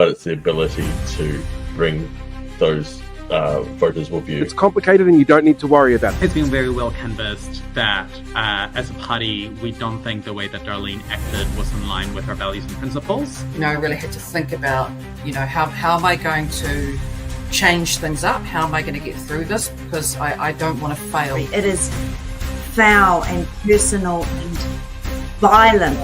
but it's the ability to bring those voters with you. It's complicated and you don't need to worry about it. It's been very well canvassed that as a party, we don't think the way that Darlene acted was in line with our values and principles. I really had to think about, how am I going to change things up? How am I going to get through this? Because I don't want to fail. It is foul and personal and violent.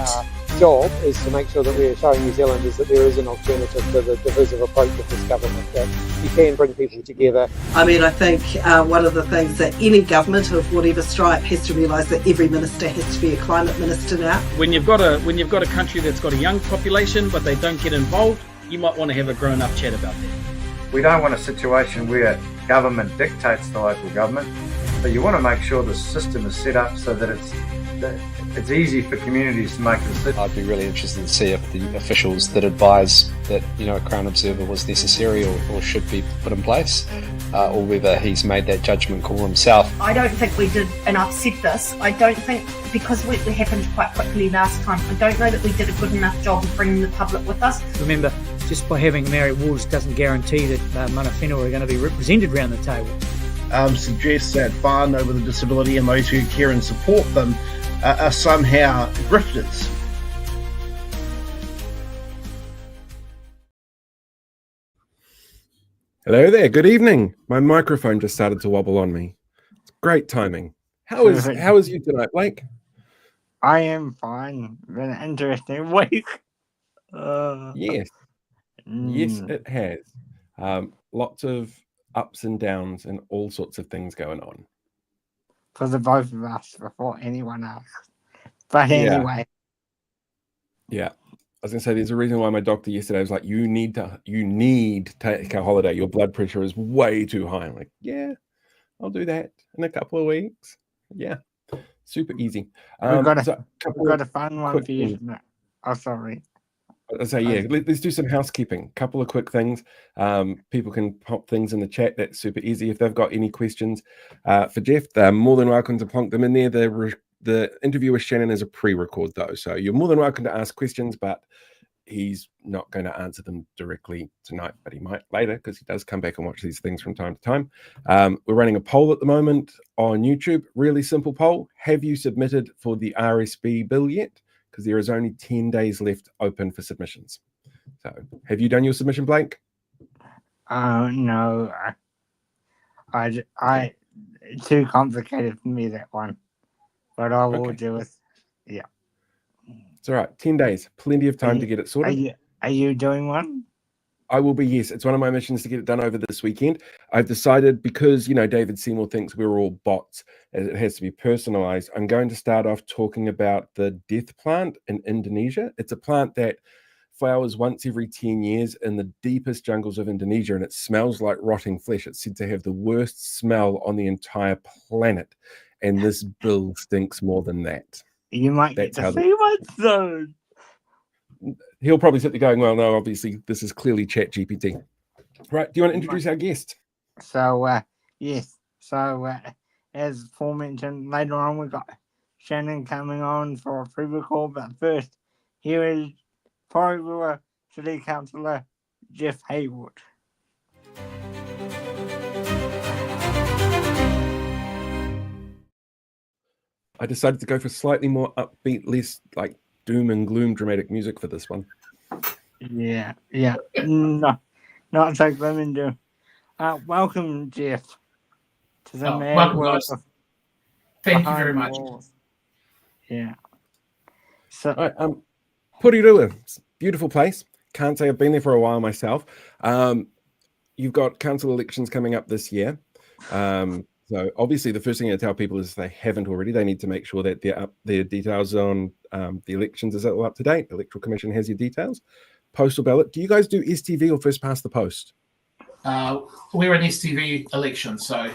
Job is to make sure that we are showing New Zealanders that there is an alternative to the divisive approach of this government, that you can bring people together. I think one of the things that any government of whatever stripe has to realise that every minister has to be a climate minister now. When you've got a country that's got a young population but they don't get involved, you might want to have a grown-up chat about that. We don't want a situation where government dictates the local government, but you want to make sure the system is set up so that it's easy for communities to make a decision. I'd be really interested to see if the officials that advise that a Crown Observer was necessary or should be put in place, or whether he's made that judgment call himself. I don't think we did, and I've said this, I don't think, because it happened quite quickly last time, I don't know that we did a good enough job of bringing the public with us. Remember, just by having Maori Wolves doesn't guarantee that mana whenua are going to be represented around the table. Suggests that whānau with a disability and those who care and support them are somehow grifters. Hello there, good evening. My microphone just started to wobble on me. It's great timing. How is you tonight, Blake? I am fine. Been an interesting week. Yes, it has. Lots of ups and downs and all sorts of things going on. For the both of us before anyone else. But anyway. Yeah. I was going to say, there's a reason why my doctor yesterday was like, you need to take a holiday. Your blood pressure is way too high. I'm like, yeah, I'll do that in a couple of weeks. Yeah. Super easy. We've got a fun one for you. Oh, sorry. So let's do some housekeeping. Couple of quick things. People can pop things in the chat. That's super easy. If they've got any questions for Geoff, they're more than welcome to plonk them in there. The interview with Shanan is a pre-record though, so you're more than welcome to ask questions, but he's not going to answer them directly tonight, but he might later because he does come back and watch these things from time to time. We're running a poll at the moment on YouTube. Really simple poll. Have you submitted for the RSB bill yet? Because there is only 10 days left open for submissions. So have you done your submission, Blake? No. I too complicated for me, that one. But I will do it. Yeah. It's all right. 10 days. Plenty of time to get it sorted. Are you doing one? I will be, yes. It's one of my missions to get it done over this weekend. I've decided, because, David Seymour thinks we're all bots, as it has to be personalized, I'm going to start off talking about the death plant in Indonesia. It's a plant that flowers once every 10 years in the deepest jungles of Indonesia, and it smells like rotting flesh. It's said to have the worst smell on the entire planet, and this bill stinks more than that. You might get to see one soon. He'll probably sit there going, well, no, obviously, this is clearly ChatGPT. Right, do you want to introduce our guest? So, yes. So, as aforementioned, later on, we've got Shanan coming on for a pre-record, but first, here is Porirua Councillor Geoff Haywood. I decided to go for slightly more upbeat, less like doom and gloom dramatic music for this one. Yeah. No, not so gloom and doom. Welcome, Geoff, to the man. Welcome, guys. Thank you very much. Yeah. So, Porirua, beautiful place. Can't say I've been there for a while myself. You've got council elections coming up this year. So obviously the first thing I tell people is, if they haven't already, they need to make sure that their details on the elections is all up to date. The Electoral Commission has your details. Postal ballot. Do you guys do STV or first past the post? We're an STV election, so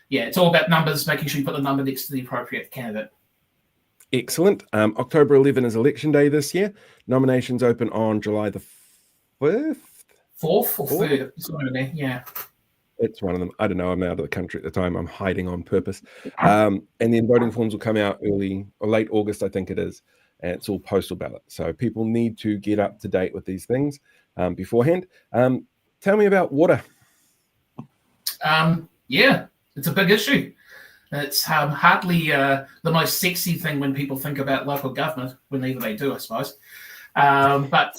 it's all about numbers, making sure you put the number next to the appropriate candidate. Excellent. October 11 is election day this year. Nominations open on July the 5th? 4th or 3rd. Somewhere in there, yeah. It's one of them. I don't know. I'm out of the country at the time. I'm hiding on purpose. And then voting forms will come out early or late August, I think it is. and it's all postal ballot. So people need to get up to date with these things beforehand. Tell me about water. Yeah, it's a big issue. It's hardly the most sexy thing when people think about local government, whenever they do, I suppose. But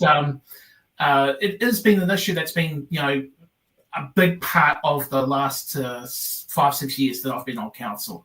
it has been an issue that's been, a big part of the last 5-6 years that I've been on council.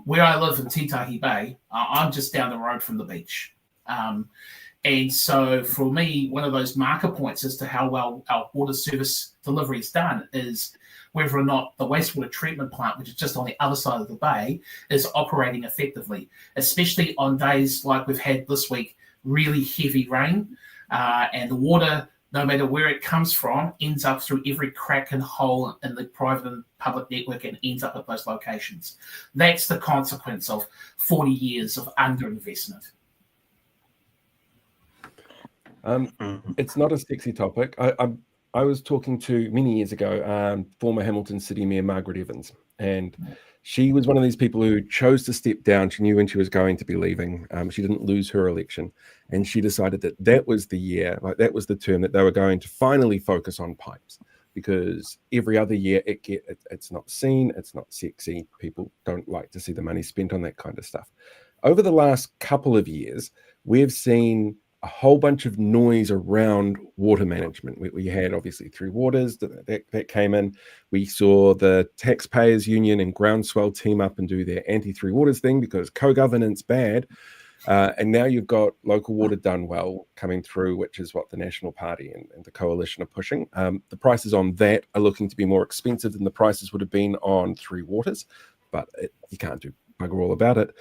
Where I live in Titahi Bay, I'm just down the road from the beach. And so for me, one of those marker points as to how well our water service delivery is done is whether or not the wastewater treatment plant, which is just on the other side of the bay, is operating effectively, especially on days like we've had this week, really heavy rain, and the water, no matter where it comes from, ends up through every crack and hole in the private and public network and ends up at those locations. That's the consequence of 40 years of underinvestment. It's not a sexy topic. I was talking to, many years ago, former Hamilton City Mayor Margaret Evans, and she was one of these people who chose to step down. She knew when she was going to be leaving. She didn't lose her election, and she decided that that was the year, like that was the term that they were going to finally focus on pipes, because every other year it's not seen, it's not sexy. People don't like to see the money spent on that kind of stuff. Over the last couple of years, we've seen a whole bunch of noise around water management. We had obviously Three Waters that came in. We saw the Taxpayers Union and Groundswell team up and do their anti-Three Waters thing because co-governance bad. And now you've got Local Water Done Well coming through, which is what the National Party and the coalition are pushing. The prices on that are looking to be more expensive than the prices would have been on Three Waters, but you can't do bugger all about it.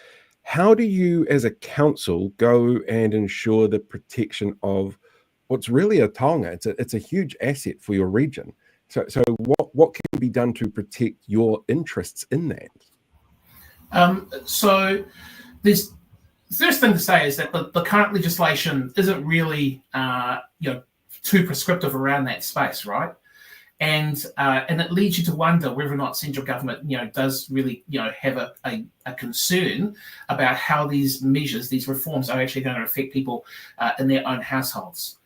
How do you, as a council, go and ensure the protection of what's really a taonga? It's a huge asset for your region. So what can be done to protect your interests in that? So there's the first thing to say is that the current legislation isn't really too prescriptive around that space, right? And it leads you to wonder whether or not central government, does really, have a concern about how these measures, these reforms, are actually going to affect people in their own households.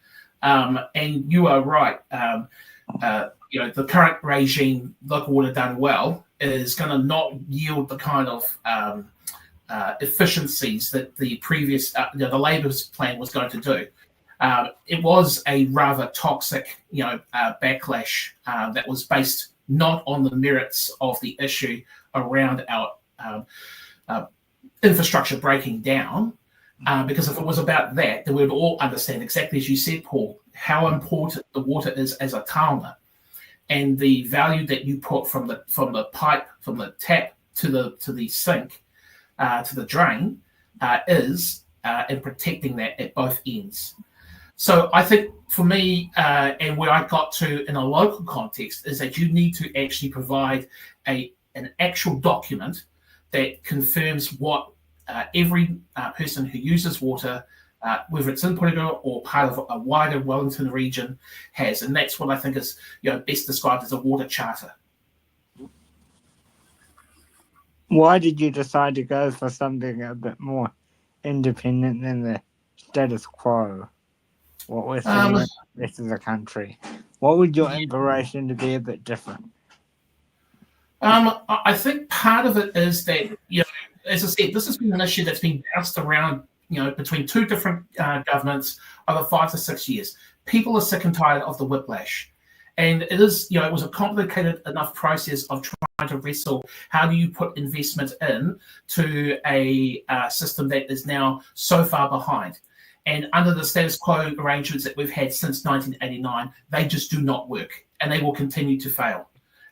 And you are right. The current regime, Local Water Done Well, is going to not yield the kind of efficiencies that the previous, the Labour's plan was going to do. It was a rather toxic, backlash that was based not on the merits of the issue around our infrastructure breaking down, because if it was about that, then we would all understand exactly as you said, Paul, how important the water is as a taonga, and the value that you put from the pipe, from the tap to the sink, to the drain, is in protecting that at both ends. So I think for me, and where I got to in a local context, is that you need to actually provide an actual document that confirms what every person who uses water, whether it's in Porirua or part of a wider Wellington region, has. And that's what I think is best described as a water charter. Why did you decide to go for something a bit more independent than the status quo? What we're seeing in the rest of the country? What would your inspiration to be a bit different? I think part of it is that, as I said, this has been an issue that's been bounced around, between two different governments over 5 to 6 years. People are sick and tired of the whiplash. And it is, it was a complicated enough process of trying to wrestle how do you put investment in to a system that is now so far behind. And under the status quo arrangements that we've had since 1989, they just do not work, and they will continue to fail.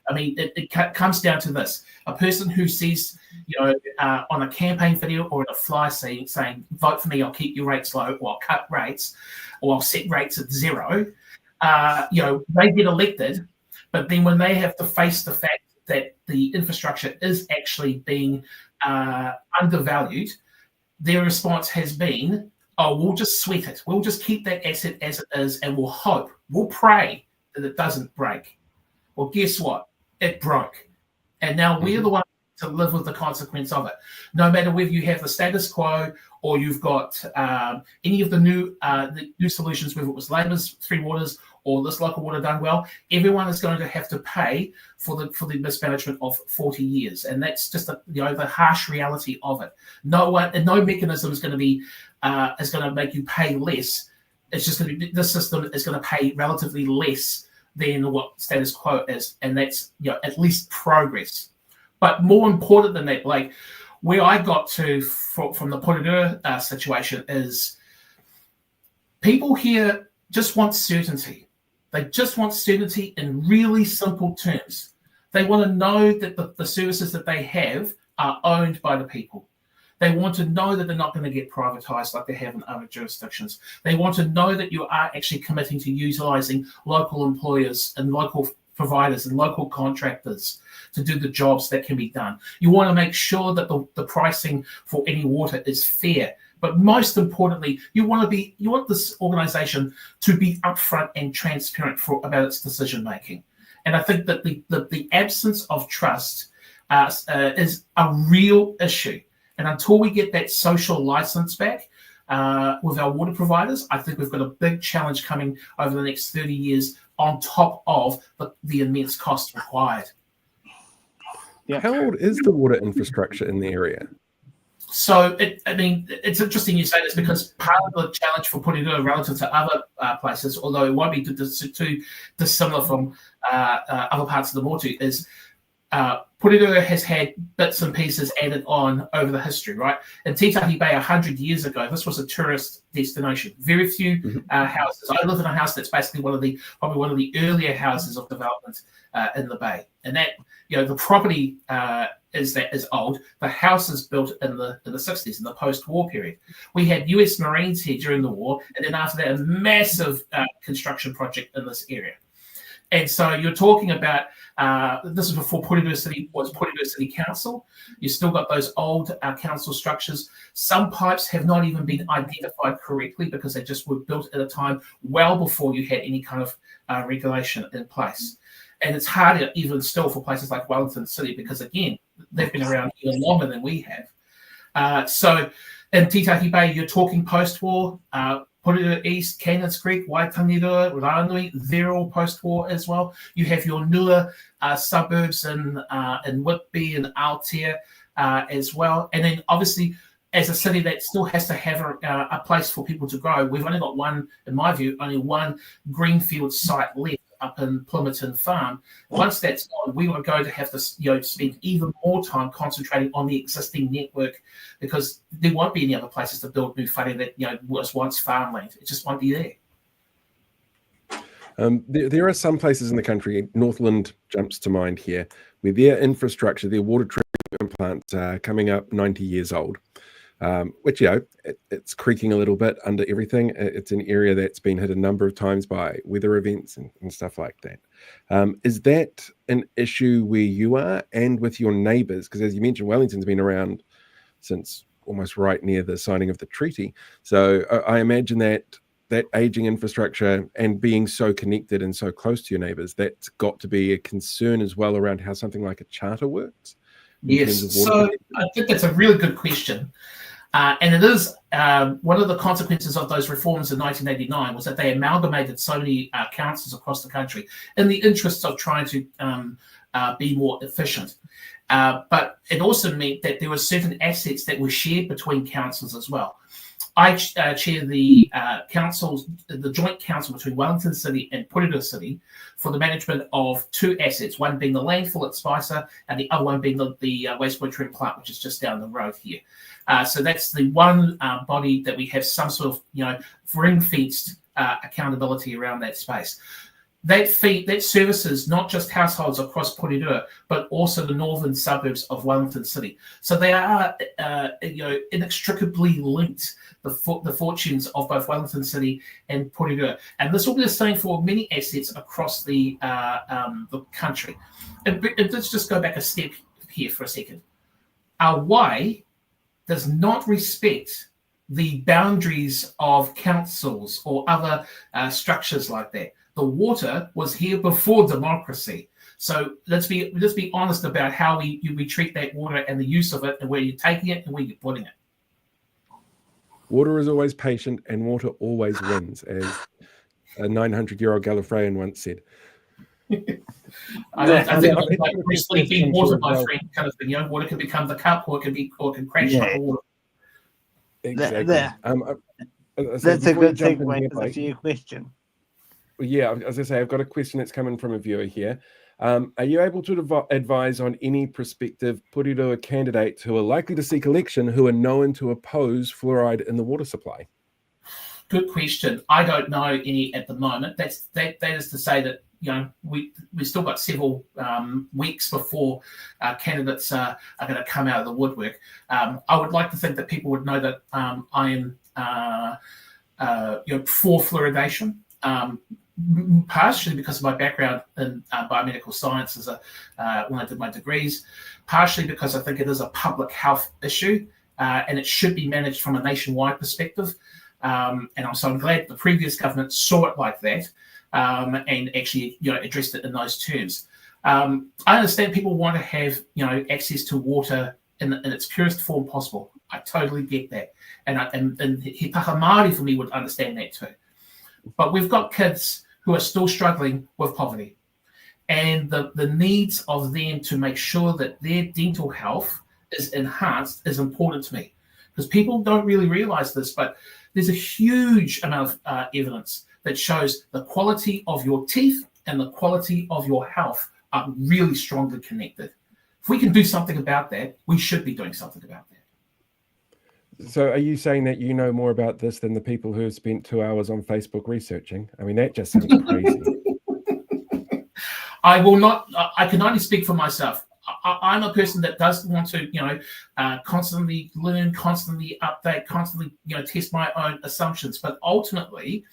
I mean, it comes down to this. A person who sees, on a campaign video or in a fly saying, vote for me, I'll keep your rates low, or I'll cut rates, or I'll set rates at zero, they get elected, but then when they have to face the fact that the infrastructure is actually being undervalued, their response has been, oh, we'll just sweat it. We'll just keep that asset as it is, and we'll hope, we'll pray that it doesn't break. Well, guess what? It broke. And now we're the ones to live with the consequence of it. No matter whether you have the status quo or you've got any of the new solutions, whether it was Labour's Three Waters or this local water done well, everyone is going to have to pay for the mismanagement of 40 years, and that's just the harsh reality of it. No mechanism is going to be make you pay less. It's just going to be, this system is going to pay relatively less than what status quo is, and that's at least progress. But more important than that, like where I got to from the Porirua situation is people here just want certainty. They just want certainty in really simple terms. They want to know that the services that they have are owned by the people. They want to know that they're not going to get privatised like they have in other jurisdictions. They want to know that you are actually committing to utilising local employers and local providers and local contractors to do the jobs that can be done. You want to make sure that the pricing for any water is fair. But most importantly, you want this organisation to be upfront and transparent about its decision making. And I think that the absence of trust is a real issue. And until we get that social license back with our water providers, I think we've got a big challenge coming over the next 30 years on top of the immense cost required. How old is the water infrastructure in the area? So, it's interesting you say this because part of the challenge for Porirua relative to other places, although it won't be too dissimilar from other parts of the Motu, is Porirua has had bits and pieces added on over the history, right? In Titahi Bay 100 years ago, this was a tourist destination. Very few houses. I live in a house that's basically probably one of the earlier houses of development in the bay. And that, the property is old. The house is built in the 60s, in the post-war period. We had US Marines here during the war, and then after that, a massive construction project in this area. And so you're talking about, this is before Porirua City was Porirua City Council. You still got those old council structures. Some pipes have not even been identified correctly because they just were built at a time well before you had any kind of regulation in place. And it's harder even still for places like Wellington City because, again, they've been around even longer than we have. So in Titahi Bay, you're talking post-war, Porirua East, Cannons Creek, Waitanirua, Ranui, they're all post-war as well. You have your newer suburbs in Whitby and Aotea as well. And then obviously, as a city that still has to have a place for people to grow, we've only got one, in my view, only one greenfield site left up in Plimerton Farm. Once that's gone, we are going to have to spend even more time concentrating on the existing network because there won't be any other places to build new whare that was once farmland. It just won't be there. There are some places in the country, Northland jumps to mind here, where their infrastructure, their water treatment plants are coming up 90 years old. Which, it's creaking a little bit under everything. It's an area that's been hit a number of times by weather events and stuff like that. Is that an issue where you are and with your neighbours? Because as you mentioned, Wellington's been around since almost right near the signing of the treaty. So I imagine that ageing infrastructure and being so connected and so close to your neighbours, that's got to be a concern as well around how something like a charter works. Yes, so I think that's a really good question. And it is one of the consequences of those reforms in 1989 was that they amalgamated so many councils across the country in the interests of trying to be more efficient. But it also meant that there were certain assets that were shared between councils as well. I chair the the joint council between Wellington City and Porirua City for the management of two assets, one being the landfill at Spicer and the other one being the wastewater treatment plant, which is just down the road here. So that's the one body that we have some sort of ring-fenced accountability around that space. That services not just households across Porirua, but also the northern suburbs of Wellington City. So they are, inextricably linked, the fortunes of both Wellington City and Porirua. And this will be the same for many assets across the country. And let's just go back a step here for a second. Our wai does not respect the boundaries of councils or other structures like that. The water was here before democracy. So let's be honest about how we treat that water and the use of it and where you're taking it and where you're putting it. Water is always patient and water always wins, as a 900-year-old Gallifreyan once said. I think it's like recently being watered by friend kind of thing. Water can become the cup, or it can crash like the water. Exactly. That's a good segue to the viewer question. Yeah, as I say, I've got a question that's coming from a viewer here. Are you able to advise on any prospective Porirua candidates who are likely to seek election who are known to oppose fluoride in the water supply? Good question. I don't know any at the moment. That is to say that we still got several weeks before candidates are going to come out of the woodwork. I would like to think that people would know that I am for fluoridation. Partially because of my background in biomedical sciences when I did my degrees, partially because I think it is a public health issue and it should be managed from a nationwide perspective. And I'm glad the previous government saw it like that and actually addressed it in those terms. I understand people want to have access to water in its purest form possible. I totally get that, and He Taha Māori for me would understand that too. But we've got kids who are still struggling with poverty, and the needs of them to make sure that their dental health is enhanced is important to me, because people don't really realize this, but there's a huge amount of evidence that shows the quality of your teeth and the quality of your health are really strongly connected. If we can do something about that, we should be doing something about that. So are you saying that you know more about this than the people who have spent 2 hours on Facebook researching? I mean, that just sounds crazy. I will not, I can only speak for myself. I'm a person that does want to, constantly learn, constantly update, constantly, test my own assumptions. But ultimately,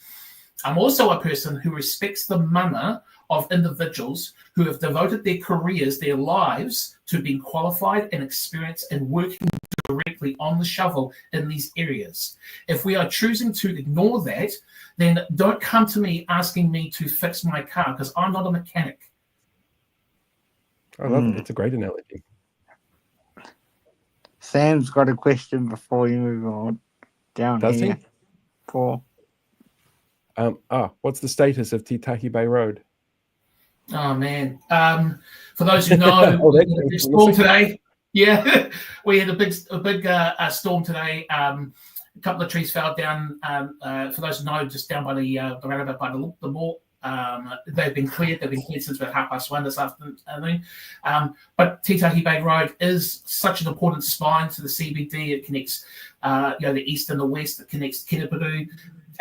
I'm also a person who respects the mana of individuals who have devoted their careers, their lives, to being qualified and experienced and working directly on the shovel in these areas. If we are choosing to ignore that, then don't come to me asking me to fix my car, because I'm not a mechanic. I love it. It's a great analogy. Sam's got a question before you move on. Does here. he? Paul. What's the status of Titahi Bay Road? Oh man! For those who know, we had a big storm today. Yeah, we had a big storm today. A couple of trees fell down. For those who know, just down by the roundabout by the mall. They've been cleared. They've been cleared since about 1:30 this afternoon. But Titahi Bay Road is such an important spine to the CBD. It connects, the east and the west. It connects Kinnipiru,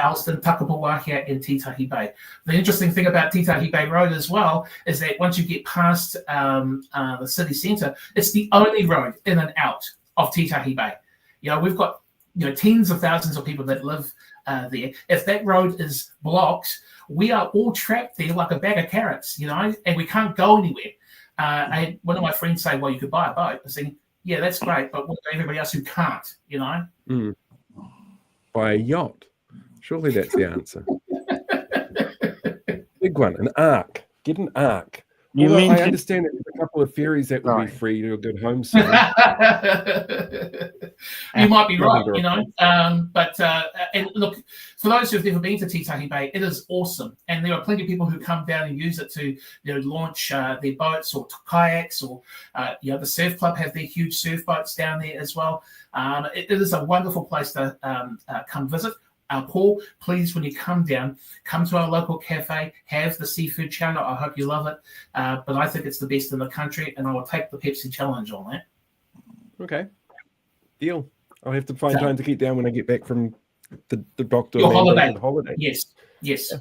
Alston, Takapawahia, and Titahi Bay. The interesting thing about Titahi Bay Road as well is that once you get past the city centre, it's the only road in and out of Titahi Bay. We've got tens of thousands of people that live there. If that road is blocked, we are all trapped there like a bag of carrots, and we can't go anywhere. I had one of my friends say, well, you could buy a boat. I said, yeah, that's great, but what about everybody else who can't, Buy a yacht. Surely that's the answer. Big one, an ark. Get an ark. I understand that there's a couple of ferries that would be free to a good home soon. You might be right, but and look, for those who've never been to Titahi Bay, it is awesome, and there are plenty of people who come down and use it to launch their boats or kayaks, or the surf club have their huge surf boats down there as well. It is a wonderful place to come visit. Paul, please, when you come down, come to our local cafe, have the seafood chowder. I hope you love it. But I think it's the best in the country, and I will take the Pepsi challenge on that. Okay. Deal. I'll have to find time to get down when I get back from the doctor. Your holiday. Yes.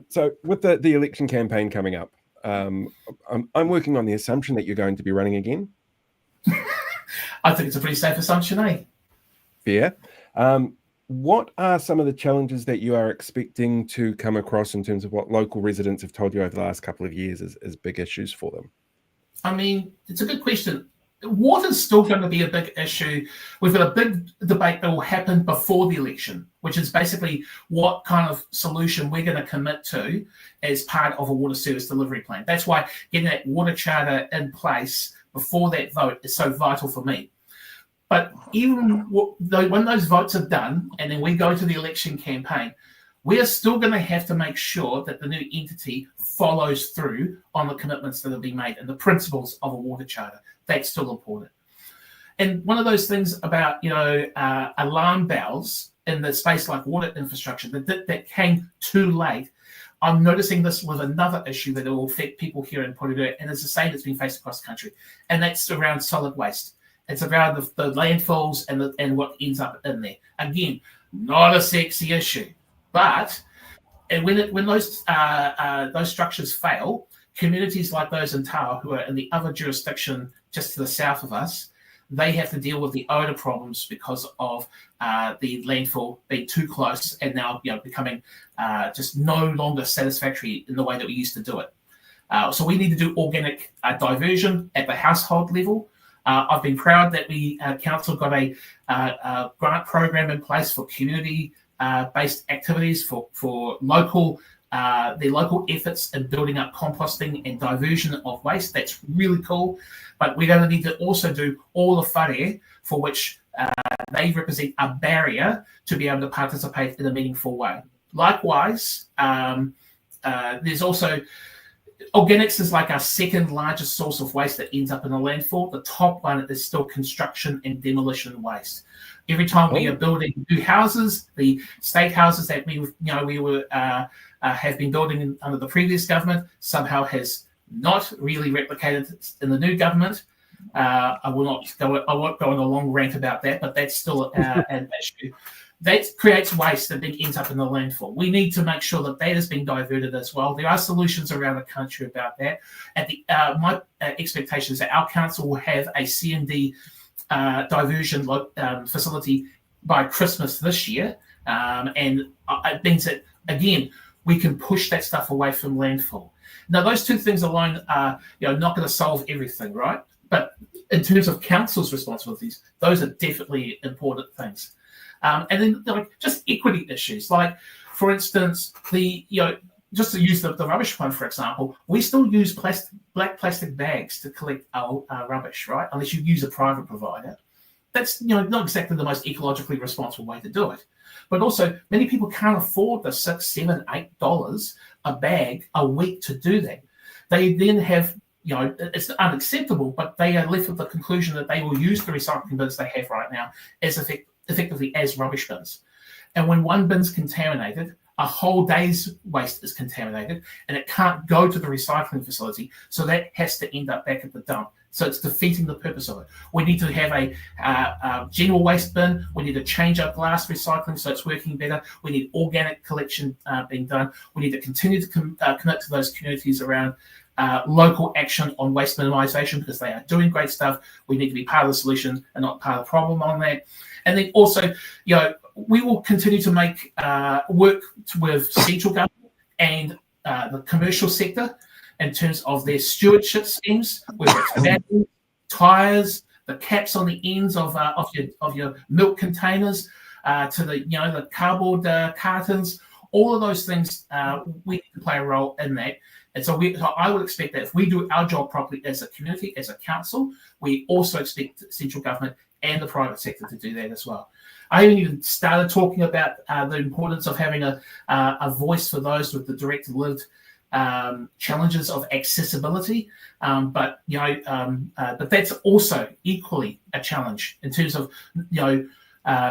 So with the election campaign coming up, I'm working on the assumption that you're going to be running again. I think it's a pretty safe assumption, eh? Fair. What are some of the challenges that you are expecting to come across in terms of what local residents have told you over the last couple of years as big issues for them? I mean, it's a good question. Water's still going to be a big issue. We've got a big debate that will happen before the election, which is basically what kind of solution we're going to commit to as part of a water service delivery plan. That's why getting that water charter in place before that vote is so vital for me. But even when those votes are done, and then we go to the election campaign, we are still going to have to make sure that the new entity follows through on the commitments that have been made and the principles of a water charter. That's still important. And one of those things about, alarm bells in the space like water infrastructure that came too late. I'm noticing this with another issue that will affect people here in Porirua, and it's the same that's been faced across the country, and that's around solid waste. It's around the landfills and what ends up in there. Again, not a sexy issue, but when those structures fail, communities like those in Tawa, who are in the other jurisdiction just to the south of us, they have to deal with the odour problems because of the landfill being too close and now becoming just no longer satisfactory in the way that we used to do it. So we need to do organic diversion at the household level. I've been proud that we council got a grant program in place for community-based activities for local efforts in building up composting and diversion of waste. That's really cool. But we're going to need to also do all the whare for which they represent a barrier to be able to participate in a meaningful way. Likewise, there's also organics is like our second largest source of waste that ends up in a landfill. The top one is still construction and demolition waste. Every time we are building new houses, the state houses that we have been building under the previous government somehow has not really replicated in the new government. I won't go on a long rant about that, but that's still an issue. That creates waste that then ends up in the landfill. We need to make sure that has been diverted as well. There are solutions around the country about that. My expectation is that our council will have a C&D diversion facility by Christmas this year, and it means that again we can push that stuff away from landfill. Now, those two things alone are not going to solve everything, right? But in terms of council's responsibilities, those are definitely important things. And then just equity issues, like for instance, just to use the rubbish one for example, we still use black plastic bags to collect our rubbish, right? Unless you use a private provider. That's not exactly the most ecologically responsible way to do it. But also, many people can't afford the $6, $7, $8 a bag a week to do that. They then have, it's unacceptable, but they are left with the conclusion that they will use the recycling bins they have right now as effectively as rubbish bins. And when one bin's contaminated, a whole day's waste is contaminated, and it can't go to the recycling facility, so that has to end up back at the dump. So it's defeating the purpose of it. We need to have a general waste bin. We need to change our glass recycling so it's working better. We need organic collection being done. We need to continue to commit to those communities around local action on waste minimisation because they are doing great stuff. We need to be part of the solution and not part of the problem on that. And then also, we will continue to make work with central government and the commercial sector in terms of their stewardship schemes, whether it's batteries, tyres, the caps on the ends of your milk containers, to the cardboard cartons, all of those things. We need to play a role in that. And so I would expect that if we do our job properly as a community, as a council, we also expect central government and the private sector to do that as well. I haven't even started talking about the importance of having a voice for those with the direct lived challenges of accessibility, but that's also equally a challenge in terms of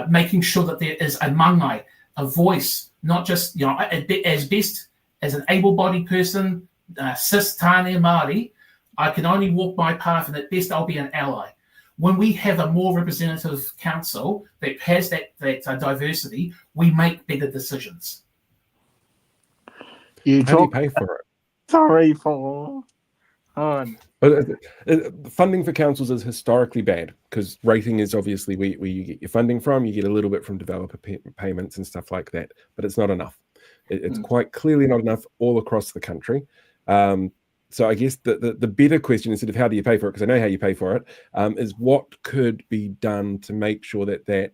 making sure that there is a mangai, a voice, not just as best as an able-bodied person, cis tāne Māori, I can only walk my path, and at best I'll be an ally. When we have a more representative council that has that diversity, we make better decisions. How do you pay for it? Sorry for... Funding for councils is historically bad because rating is obviously where you get your funding from. You get a little bit from developer payments and stuff like that, but it's not enough. It's quite clearly not enough all across the country. So I guess the better question, instead of how do you pay for it, because I know how you pay for it, is what could be done to make sure that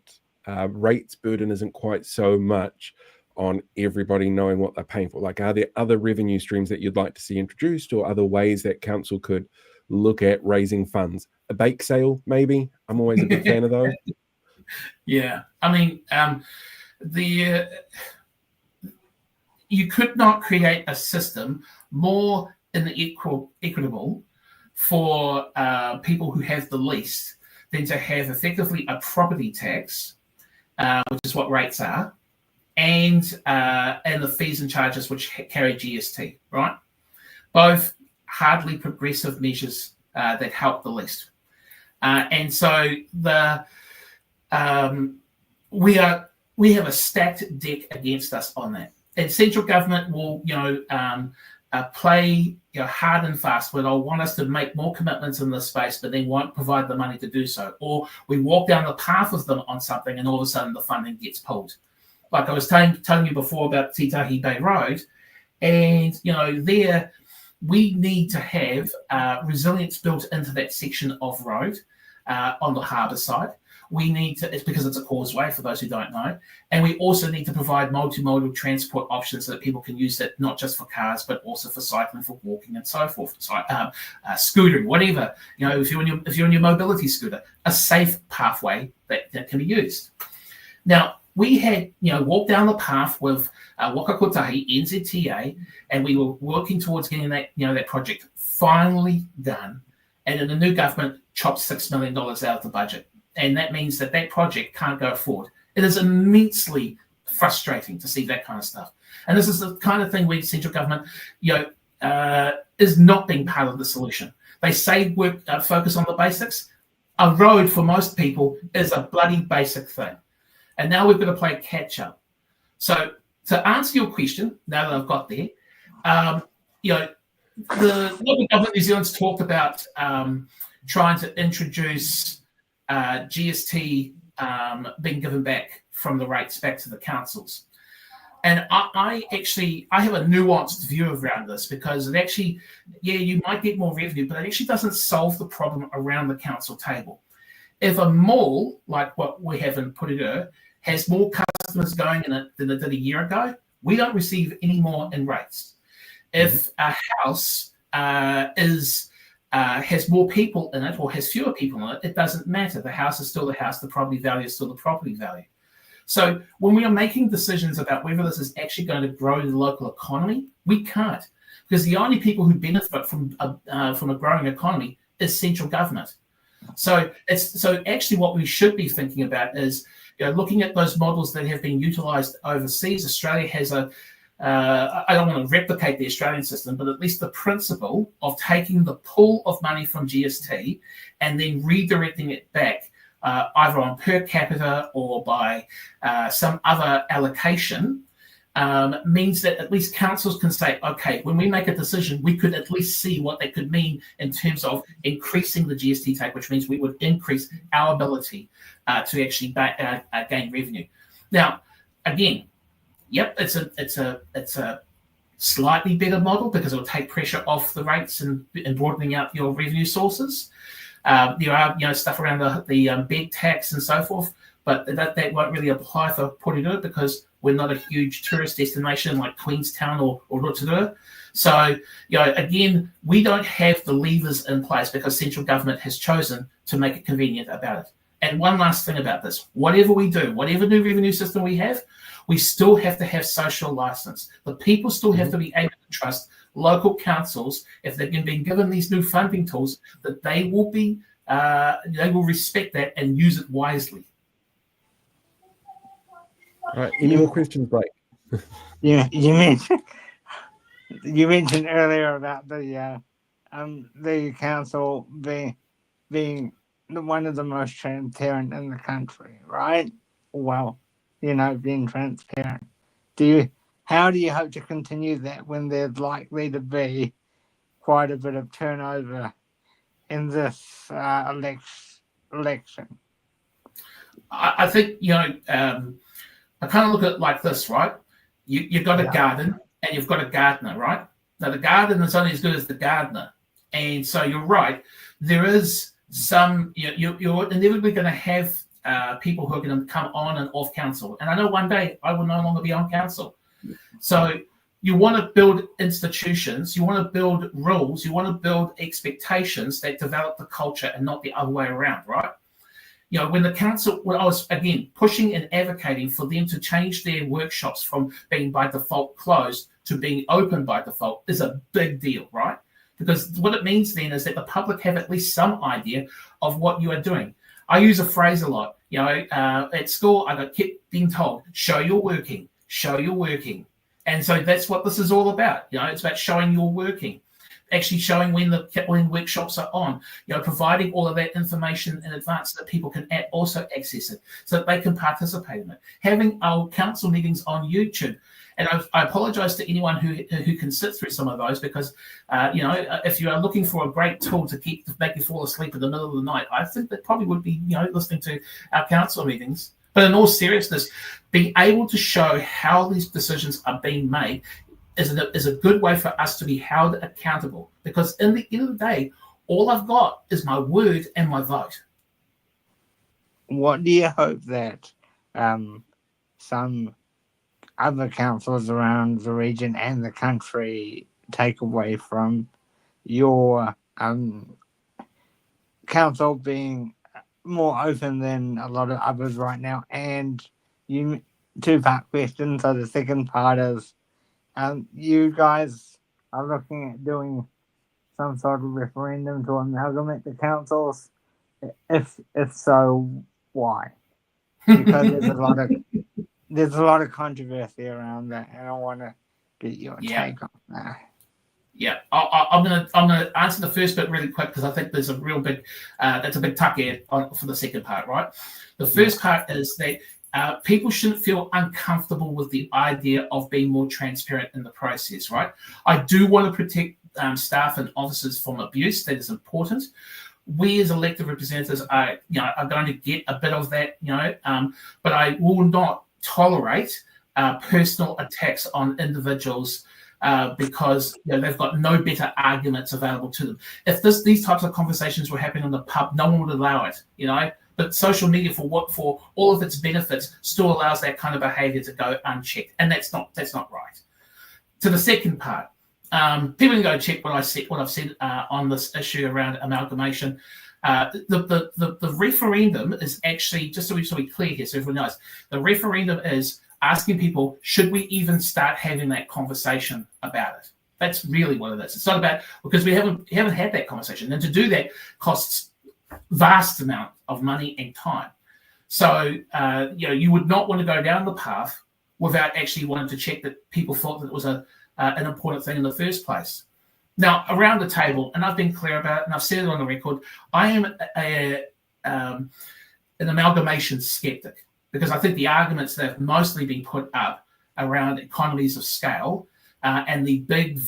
rates burden isn't quite so much on everybody knowing what they're paying for. Like, are there other revenue streams that you'd like to see introduced, or other ways that council could look at raising funds. A bake sale, maybe. I'm always a big fan of those. Yeah, I mean, you could not create a system more equitable for people who have the least than to have effectively a property tax, which is what rates are, and the fees and charges which carry GST, right? Both hardly progressive measures that help the least. And so we have a stacked deck against us on that. And central government will, play hard and fast where they'll want us to make more commitments in this space, but they won't provide the money to do so. Or we walk down the path of them on something, and all of a sudden the funding gets pulled. Like I was telling you before about Titahi Bay Road, and there we need to have resilience built into that section of road on the harbour side. We need to, it's because it's a causeway for those who don't know, and we also need to provide multimodal transport options so that people can use it not just for cars but also for cycling, for walking, and so forth. Scootering, whatever. If you're on your mobility scooter, a safe pathway that can be used. Now we had walked down the path with Waka Kotahi, NZTA, and we were working towards getting that that project finally done. And then the new government chopped $6 million out of the budget. And that means that project can't go forward. It is immensely frustrating to see that kind of stuff. And this is the kind of thing where central government, is not being part of the solution. They say focus on the basics. A road for most people is a bloody basic thing. And now we've got to play catch up. So to answer your question, now that I've got there, the local government New Zealand's talked about trying to introduce GST being given back from the rates back to the councils. And I have a nuanced view around this, because it actually, you might get more revenue, but it actually doesn't solve the problem around the council table. If a mall, like what we have in Porirua, has more customers going in it than it did a year ago, we don't receive any more in rates. If a house has more people in it or has fewer people in it, it doesn't matter. The house is still the house, the property value is still the property value. So when we are making decisions about whether this is actually going to grow the local economy, we can't, because the only people who benefit from a growing economy is central government. So actually what we should be thinking about is looking at those models that have been utilised overseas. Australia has I don't want to replicate the Australian system, but at least the principle of taking the pool of money from GST and then redirecting it back either on per capita or by some other allocation means that at least councils can say, okay, when we make a decision, we could at least see what that could mean in terms of increasing the GST take, which means we would increase our ability to actually gain revenue. Now, again, yep, it's a slightly better model because it will take pressure off the rates and broadening out your revenue sources. There are stuff around the bed tax and so forth, but that won't really apply for Porirua because we're not a huge tourist destination like Queenstown or Rotorua. So again, we don't have the levers in place because central government has chosen to make it convenient about it. And one last thing about this: whatever we do, whatever new revenue system we have, we still have to have social license. The people still have to be able to trust local councils, if they've been given these new funding tools, that they will respect that and use it wisely. All right. Any more questions, Blake? Yeah, you mentioned earlier about the council being one of the most transparent in the country, right? Well, being transparent. How do you hope to continue that when there's likely to be quite a bit of turnover in this election? I think, I kind of look at it like this, right? You've got a garden and you've got a gardener, right? Now, the garden is only as good as the gardener. And so you're right. There is some, you're inevitably going to have people who are going to come on and off council. And I know one day I will no longer be on council. So, You want to build institutions, you want to build rules, you want to build expectations that develop the culture and not the other way around, right? You know, when the council, when I was, again, pushing and advocating for them to change their workshops from being by default closed to being open by default is a big deal, right? Because what it means then is that the public have at least some idea of what you are doing. I use a phrase a lot, you know, at school, I kept being told, show you're working, show you're working. And so that's what this is all about. You know, it's about showing you're working, actually showing when workshops are on, you know, providing all of that information in advance so that people can also access it, so that they can participate in it. Having our council meetings on YouTube. And I apologise to anyone who can sit through some of those, because, you know, if you are looking for a great tool to make you fall asleep in the middle of the night, I think that probably would be, you know, listening to our council meetings. But in all seriousness, being able to show how these decisions are being made is a good way for us to be held accountable. Because in the end of the day, all I've got is my word and my vote. What do you hope that some other councils around the region and the country take away from your council being more open than a lot of others right now? And you, two-part question. So the second part is, you guys are looking at doing some sort of referendum to amalgamate the councils. If so, why? Because there's a lot of controversy around that, and I want to get your take on that. Yeah, I'm gonna answer the first bit really quick, because I think there's a real big that's a big tuck in for the second part, right? The first part is that people shouldn't feel uncomfortable with the idea of being more transparent in the process, right? I do want to protect staff and officers from abuse. That is important. We as elected representatives are going to get a bit of that, but I will not tolerate personal attacks on individuals because they've got no better arguments available to them. If these types of conversations were happening in the pub, no one would allow it, But social media, for all of its benefits, still allows that kind of behaviour to go unchecked, and that's not right. To the second part, people can go check what I've said on this issue around amalgamation. The referendum is actually, just so we're clear here, so everyone knows, the referendum is asking people, should we even start having that conversation about it? That's really what it is. It's not about, because we haven't had that conversation, and to do that costs vast amount of money and time. So you would not want to go down the path without actually wanting to check that people thought that it was an important thing in the first place. Now, around the table, and I've been clear about it, and I've said it on the record, I am an amalgamation skeptic, because I think the arguments that have mostly been put up around economies of scale and the big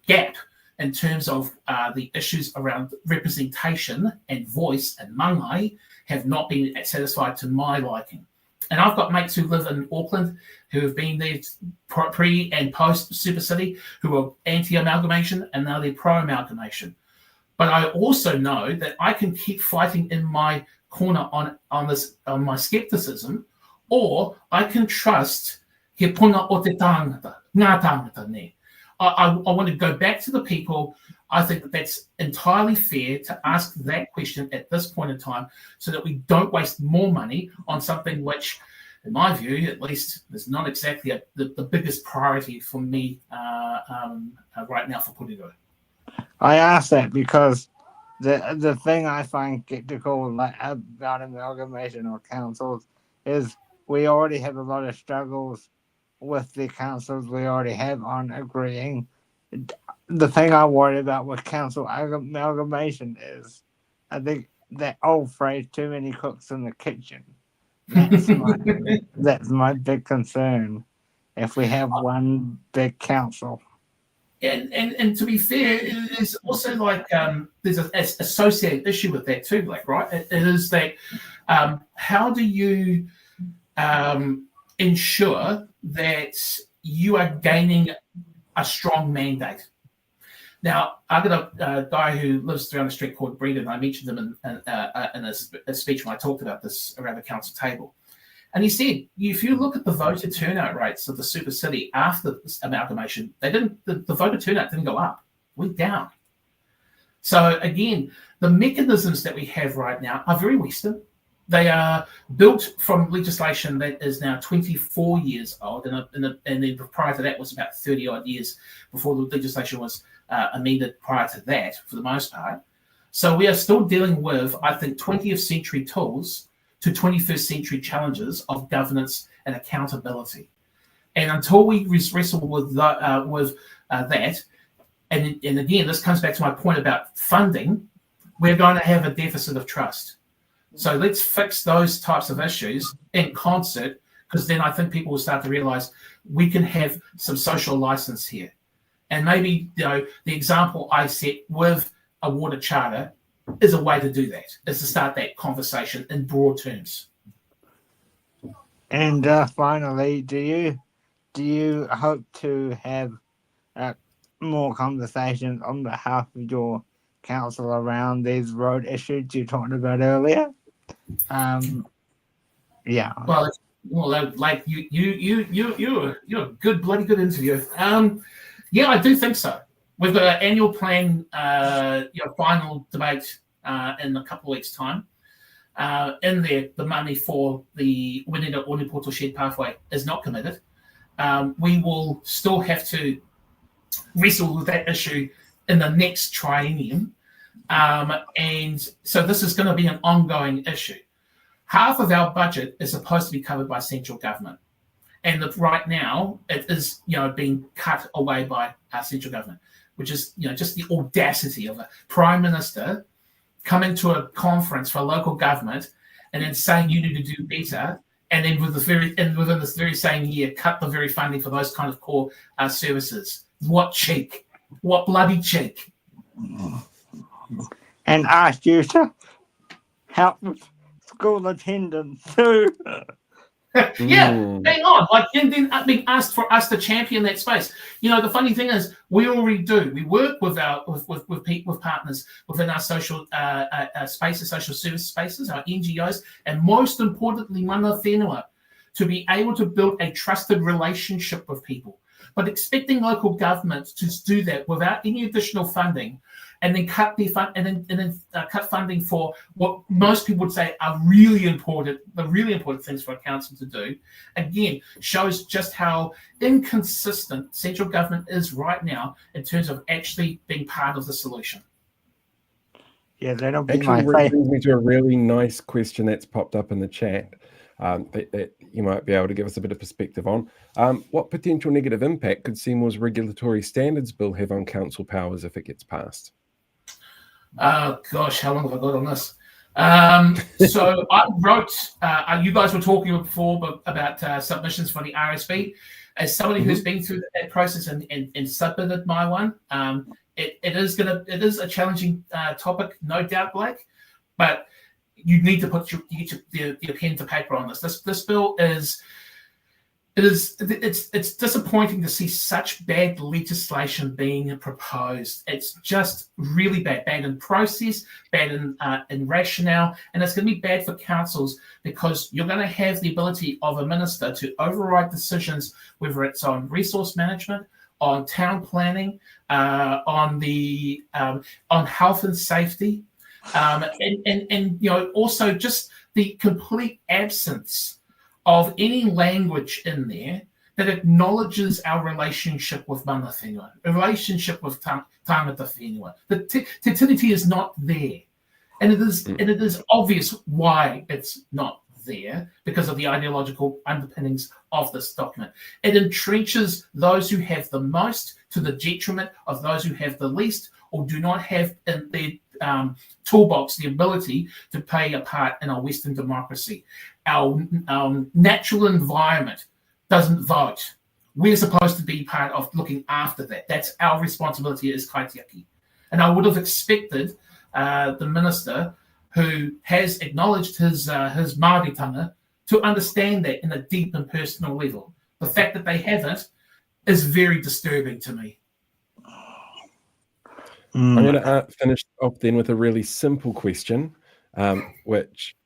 gap in terms of the issues around representation and voice and mangai have not been satisfied to my liking. And I've got mates who live in Auckland who have been there pre and post Super City, who are anti-amalgamation, and now they're pro-amalgamation. But I also know that I can keep fighting in my corner on my skepticism, or I can trust he punga o te tangata, ngā tangata ne. I want to go back to the people. I think that that's entirely fair to ask that question at this point in time, so that we don't waste more money on something which, in my view, at least, is not exactly the biggest priority for me right now for Porirua. I ask that because the thing I find skeptical about amalgamation or councils is we already have a lot of struggles with the councils we already have on agreeing. The thing I worry about with council amalgamation is, I think that old phrase, too many cooks in the kitchen. That's my big concern if we have one big council. And to be fair, it is also like there's an associated issue with that too, like, right? It is that how do you ensure that you are gaining a strong mandate? Now, I've got a guy who lives down the street called Brendan. I mentioned him in a speech when I talked about this around the council table. And he said, if you look at the voter turnout rates of the super city after this amalgamation, the voter turnout didn't go up, went down. So again, the mechanisms that we have right now are very Western. They are built from legislation that is now 24 years old, and then prior to that was about 30 odd years before the legislation was amended prior to that, for the most part. So we are still dealing with, I think, 20th century tools to 21st century challenges of governance and accountability. And until we wrestle with that, and again, this comes back to my point about funding, we're going to have a deficit of trust. So let's fix those types of issues in concert, because then I think people will start to realize we can have some social license here. And maybe, the example I set with a water charter is a way to do that, is to start that conversation in broad terms. And finally, do you hope to have more conversations on behalf of your council around these road issues you talked about earlier? Yeah. Well, like you're a bloody good interviewer. Yeah, I do think so. We've got an annual plan, final debate in a couple of weeks' time. In there, the money for the Wenenda Onipoto Shed pathway is not committed. We will still have to wrestle with that issue in the next triennium. And so this is going to be an ongoing issue. Half of our budget is supposed to be covered by central government. And right now, it is being cut away by our central government, which is just the audacity of a prime minister coming to a conference for a local government and then saying you need to do better, and then within this very same year cut the very funding for those kind of core services. What cheek! What bloody cheek! And asked you to help with school attendance too. Yeah, hang on. Like, and then being asked for us to champion that space. The funny thing is, we already do. We work with with partners within our social spaces, social service spaces, our NGOs, and most importantly, mana whenua, to be able to build a trusted relationship with people. But expecting local governments to do that without any additional funding, and then cut cut funding for what most people would say are the really important things for a council to do, again, shows just how inconsistent central government is right now in terms of actually being part of the solution. Yeah, that'll be Actually, my brings me to a really nice question that's popped up in the chat that you might be able to give us a bit of perspective on. What potential negative impact could Seymour's regulatory standards bill have on council powers if it gets passed? Gosh, how long have I got on this? So I wrote, you guys were talking before about submissions for the RSB. As somebody who's been through that process and submitted my one, it is a challenging topic, no doubt, Blake, but you need to put your pen to paper on this. This bill it's disappointing to see such bad legislation being proposed. It's just really bad in process, bad in rationale, and it's going to be bad for councils because you're going to have the ability of a minister to override decisions, whether it's on resource management, on town planning, on health and safety, and also just the complete absence of any language in there that acknowledges our relationship with mana whenua, a relationship with tangata whenua. The te tiriti is not there. And it is obvious why it's not there, because of the ideological underpinnings of this document. It entrenches those who have the most to the detriment of those who have the least, or do not have in their toolbox the ability to play a part in a Western democracy. Our natural environment doesn't vote. We're supposed to be part of looking after that. That's our responsibility as kaitiaki. And I would have expected the minister, who has acknowledged his Māoritanga, to understand that in a deep and personal level. The fact that they haven't is very disturbing to me. I'm going to finish off then with a really simple question, which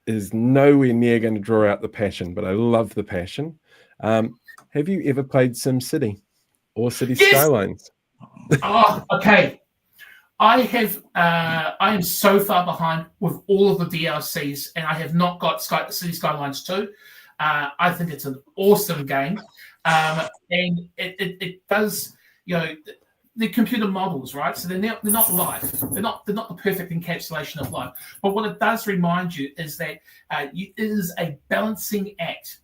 is nowhere near going to draw out the passion, but I love the passion. Have you ever played SimCity or City Skylines? Oh, okay. I am so far behind with all of the DLCs, and I have not got City Skylines 2. I think it's an awesome game, and it does, the computer models, right? So they're not life. They're not the perfect encapsulation of life. But what it does remind you is that it is a balancing act.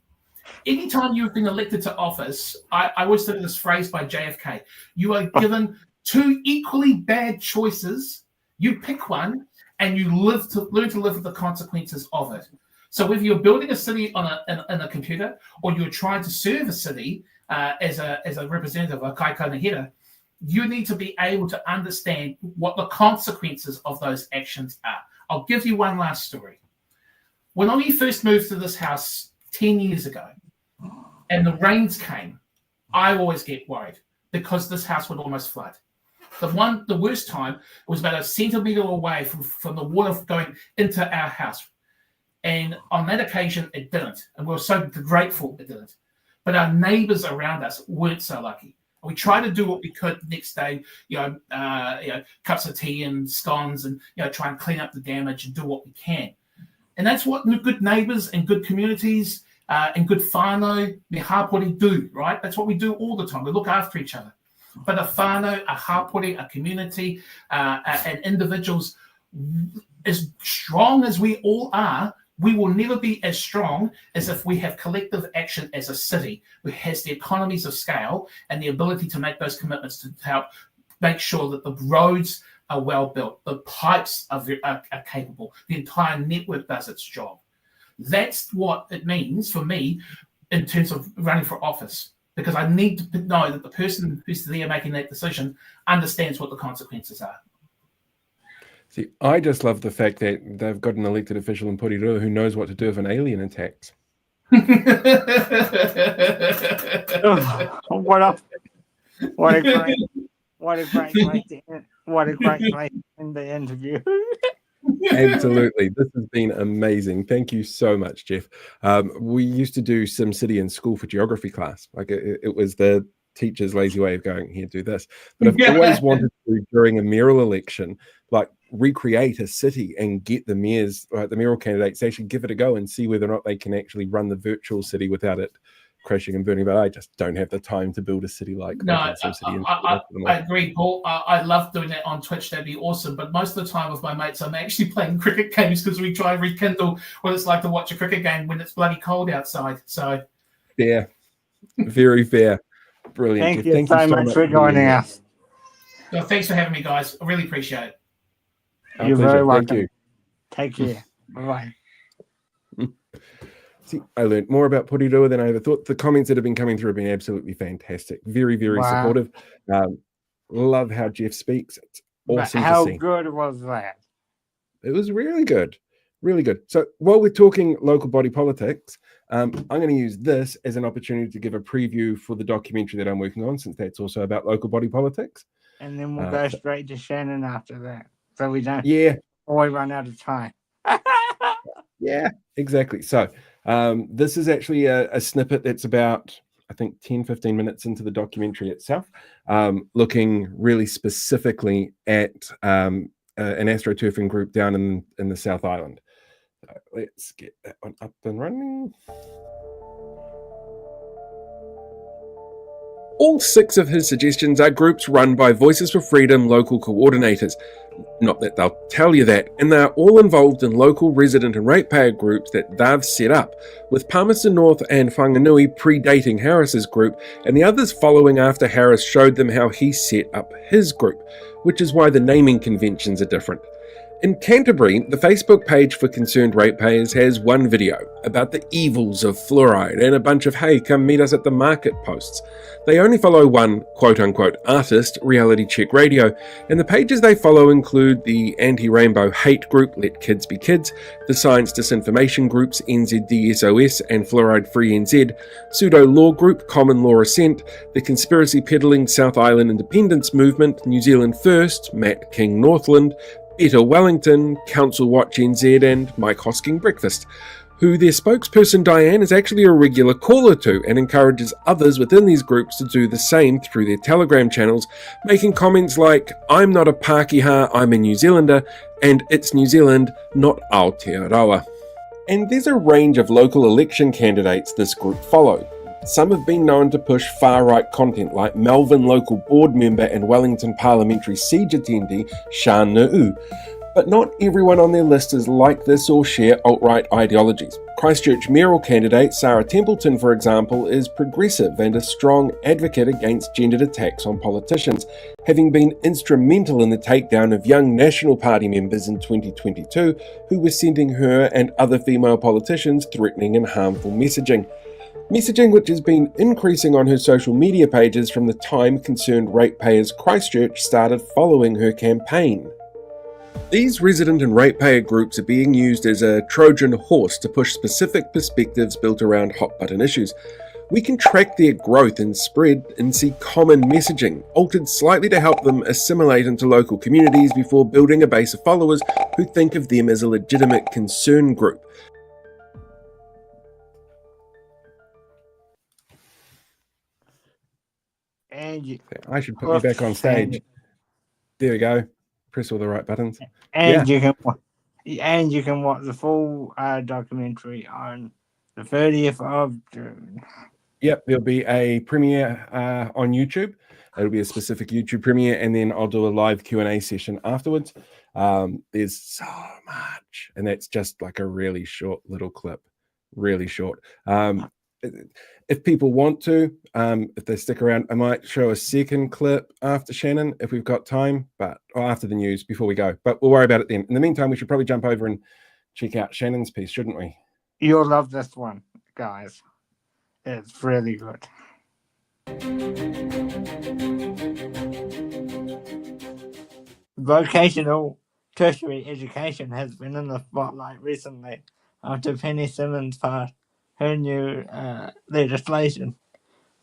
Anytime you've been elected to office, I always think of this phrase by JFK: you are given two equally bad choices. You pick one, and you learn to live with the consequences of it. So whether you're building a city in a computer, or you're trying to serve a city as a representative, a kai kainahera, you need to be able to understand what the consequences of those actions are. I'll give you one last story. When we first moved to this house 10 years ago, and the rains came, I always get worried because this house would almost flood. The worst time was about a centimetre away from the water going into our house. And on that occasion, it didn't. And we were so grateful it didn't. But our neighbours around us weren't so lucky. We tried to do what we could the next day, cups of tea and scones, and try and clean up the damage and do what we can. And that's what good neighbours and good communities and good whānau, me hapori do, right? That's what we do all the time. We look after each other. But a whānau, a hapori, a community, and individuals, as strong as we all are, we will never be as strong as if we have collective action as a city who has the economies of scale and the ability to make those commitments to help make sure that the roads are well built, the pipes are capable, the entire network does its job. That's what it means for me in terms of running for office, because I need to know that the person who's there making that decision understands what the consequences are. See, I just love the fact that they've got an elected official in Porirua who knows what to do if an alien attacks. What a great way to end the interview. Absolutely. This has been amazing. Thank you so much, Geoff. We used to do SimCity in school for geography class. Like it was the teacher's lazy way of going, here, do this. But I've always wanted to, during a mayoral election, like recreate a city and get the mayors, like the mayoral candidates, actually give it a go and see whether or not they can actually run the virtual city without it crashing and burning. But I just don't have the time to build a city like that. I agree, Paul. I love doing that on Twitch. That'd be awesome. But most of the time with my mates, I'm actually playing cricket games because we try and rekindle what it's like to watch a cricket game when it's bloody cold outside. So fair, very fair. Brilliant. Thank you so much for joining us. No, thanks for having me, guys. I really appreciate it. You're very welcome. Thank you. Take care. Bye-bye. See, I learned more about Porirua than I ever thought. The comments that have been coming through have been absolutely fantastic. Very, very supportive. Love how Geoff speaks. It's awesome to see. How good was that? It was really good. Really good. So while we're talking local body politics, I'm going to use this as an opportunity to give a preview for the documentary that I'm working on, since that's also about local body politics. And then we'll go straight to Shanan after that. So we don't always run out of time. Yeah, exactly. So this is actually a snippet that's about, I think, 10, 15 minutes into the documentary itself, looking really specifically at an astroturfing group down in the South Island. So let's get that one up and running. All 6 of his suggestions are groups run by Voices for Freedom local coordinators. Not that they'll tell you that, and they're all involved in local resident and ratepayer groups that they've set up, with Palmerston North and Whanganui predating Harris's group, and the others following after Harris showed them how he set up his group, which is why the naming conventions are different. In Canterbury, the Facebook page for concerned ratepayers has one video about the evils of fluoride and a bunch of "hey, come meet us at the market" posts. They only follow one quote-unquote artist, Reality Check Radio, and the pages they follow include the anti-rainbow hate group Let Kids Be Kids, the science disinformation groups NZDSOS and Fluoride Free NZ, pseudo-law group Common Law Assent, the conspiracy peddling South Island Independence Movement, New Zealand First, Matt King Northland, Better Wellington, Council Watch NZ and Mike Hosking Breakfast, who their spokesperson Diane is actually a regular caller to and encourages others within these groups to do the same through their Telegram channels, making comments like, "I'm not a Pākehā, I'm a New Zealander," and "It's New Zealand, not Aotearoa." And there's a range of local election candidates this group follow. Some have been known to push far-right content like Melbourne local board member and Wellington parliamentary siege attendee Shanan, but not everyone on their list is like this or share alt-right ideologies. Christchurch mayoral candidate Sarah Templeton, for example, is progressive and a strong advocate against gendered attacks on politicians, having been instrumental in the takedown of young National Party members in 2022 who were sending her and other female politicians threatening and harmful messaging. Messaging which has been increasing on her social media pages from the time Concerned Ratepayers Christchurch started following her campaign. These resident and ratepayer groups are being used as a Trojan horse to push specific perspectives built around hot-button issues. We can track their growth and spread and see common messaging, altered slightly to help them assimilate into local communities before building a base of followers who think of them as a legitimate concern group. And I should put you back on stage. There we go. Press all the right buttons. And you can watch the full documentary on the 30th of June. Yep, there'll be a premiere on YouTube. It'll be a specific YouTube premiere, and then I'll do a live Q&A session afterwards. There's so much, and that's just like a really short little clip. Really short. If people want to, if they stick around, I might show a second clip after Shanan if we've got time, or after the news before we go. But we'll worry about it then. In the meantime, we should probably jump over and check out Shannon's piece, shouldn't we? You'll love this one, guys. It's really good. Vocational tertiary education has been in the spotlight recently after Penny Simmons passed her new legislation,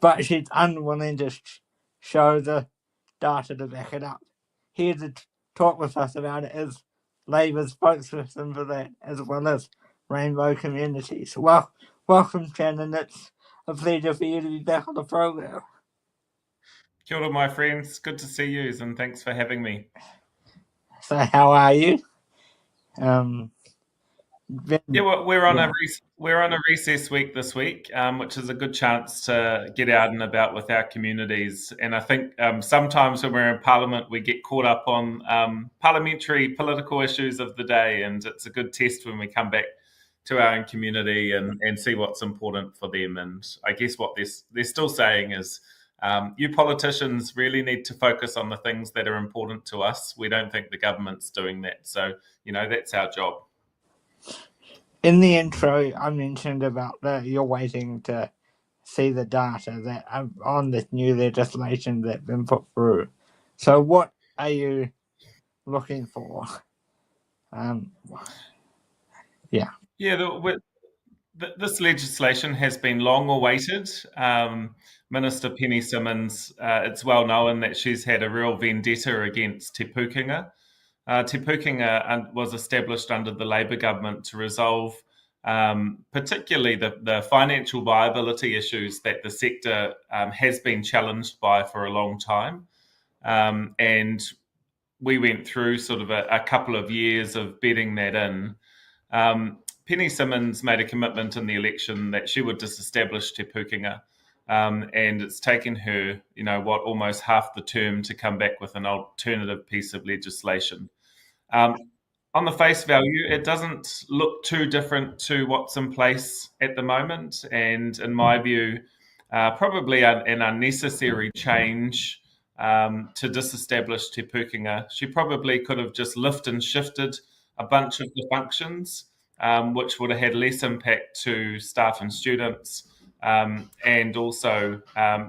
but she's unwilling to show the data to back it up. Here to talk with us about it is Labour's spokesperson for that, as well as Rainbow Communities. Welcome, Shanan. It's a pleasure for you to be back on the program. Kia ora, my friends. Good to see you, and thanks for having me. So, how are you? We're on a recess week this week, which is a good chance to get out and about with our communities. And I think sometimes when we're in Parliament, we get caught up on parliamentary political issues of the day, and it's a good test when we come back to our own community and see what's important for them. And I guess what they're still saying is, you politicians really need to focus on the things that are important to us. We don't think the government's doing that. So, that's our job. In the intro, I mentioned about you're waiting to see the data that on this new legislation that's been put through. So what are you looking for? This legislation has been long awaited. Minister Penny Simmons, it's well known that she's had a real vendetta against Te Pukenga. Te Pukenga was established under the Labour government to resolve particularly the financial viability issues that the sector has been challenged by for a long time. And we went through sort of a couple of years of bedding that in. Penny Simmons made a commitment in the election that she would disestablish Te Pukenga. And it's taken her, almost half the term to come back with an alternative piece of legislation. On the face value, it doesn't look too different to what's in place at the moment. And in my view, probably an unnecessary change to disestablish Te Pukenga. She probably could have just lifted and shifted a bunch of the functions, which would have had less impact to staff and students. And also,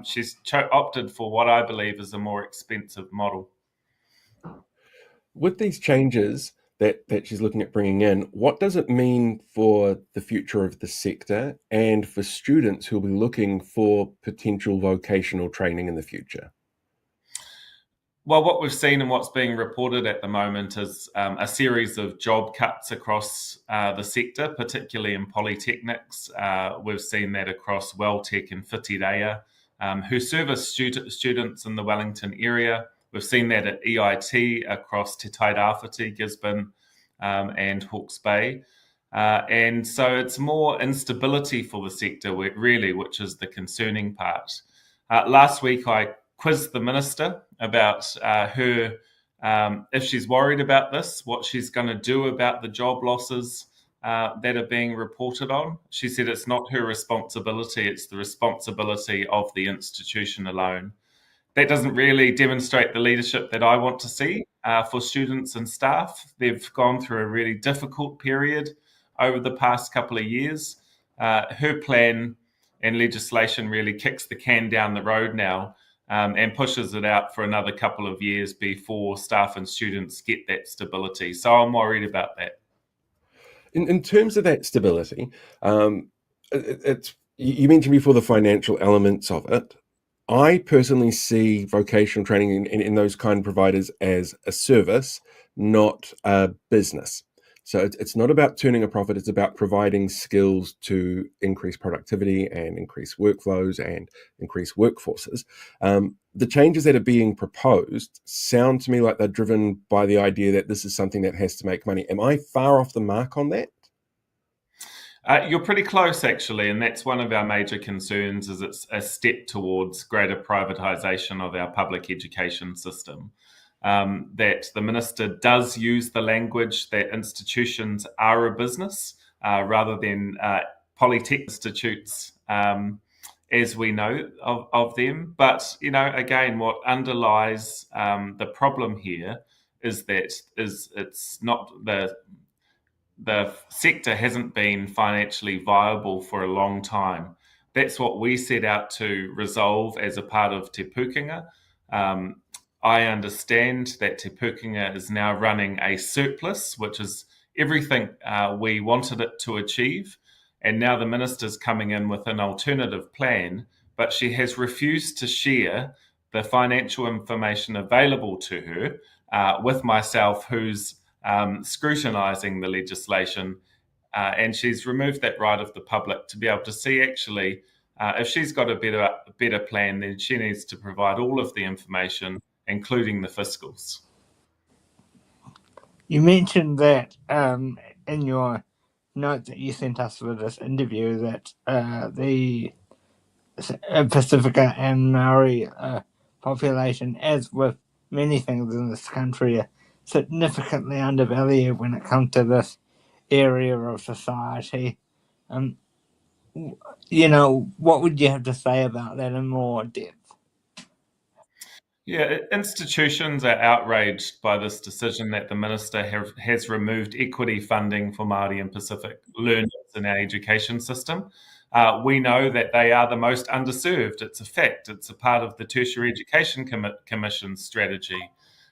she's opted for what I believe is a more expensive model. With these changes that she's looking at bringing in, what does it mean for the future of the sector and for students who will be looking for potential vocational training in the future? Well, what we've seen and what's being reported at the moment is a series of job cuts across the sector, particularly in polytechnics. We've seen that across Welltech and Whitireia, who service students in the Wellington area. We've seen that at EIT across Te Tairāwhiti, Gisborne, and Hawke's Bay. And so it's more instability for the sector, really, which is the concerning part. Last week, I quizzed the minister about her, if she's worried about this, what she's going to do about the job losses that are being reported on. She said it's not her responsibility, it's the responsibility of the institution alone. That doesn't really demonstrate the leadership that I want to see for students and staff. They've gone through a really difficult period over the past couple of years. Her plan and legislation really kicks the can down the road now and pushes it out for another couple of years before staff and students get that stability. So I'm worried about that. In terms of that stability, you mentioned before the financial elements of it. I personally see vocational training in those kind of providers as a service, not a business. So it's not about turning a profit, it's about providing skills to increase productivity and increase workflows and increase workforces. The changes that are being proposed sound to me like they're driven by the idea that this is something that has to make money. Am I far off the mark on that? You're pretty close, actually, and that's one of our major concerns, is it's a step towards greater privatisation of our public education system. That the minister does use the language that institutions are a business rather than polytech institutes, as we know of them. But, again, what underlies the problem here is that it's not the sector hasn't been financially viable for a long time. That's what we set out to resolve as a part of Te Pukenga. I understand that Te Pukenga is now running a surplus, which is everything we wanted it to achieve. And now the minister's coming in with an alternative plan, but she has refused to share the financial information available to her with myself, who's scrutinising the legislation, and she's removed that right of the public to be able to see actually if she's got a better plan, then she needs to provide all of the information, including the fiscals. You mentioned that in your note that you sent us for this interview that the Pacifica and Maori population, as with many things in this country, are significantly undervalued when it comes to this area of society. What would you have to say about that in more depth? Yeah, institutions are outraged by this decision that the minister has removed equity funding for Māori and Pacific learners in our education system. We know that they are the most underserved. It's a fact. It's a part of the Tertiary Education Commission's strategy.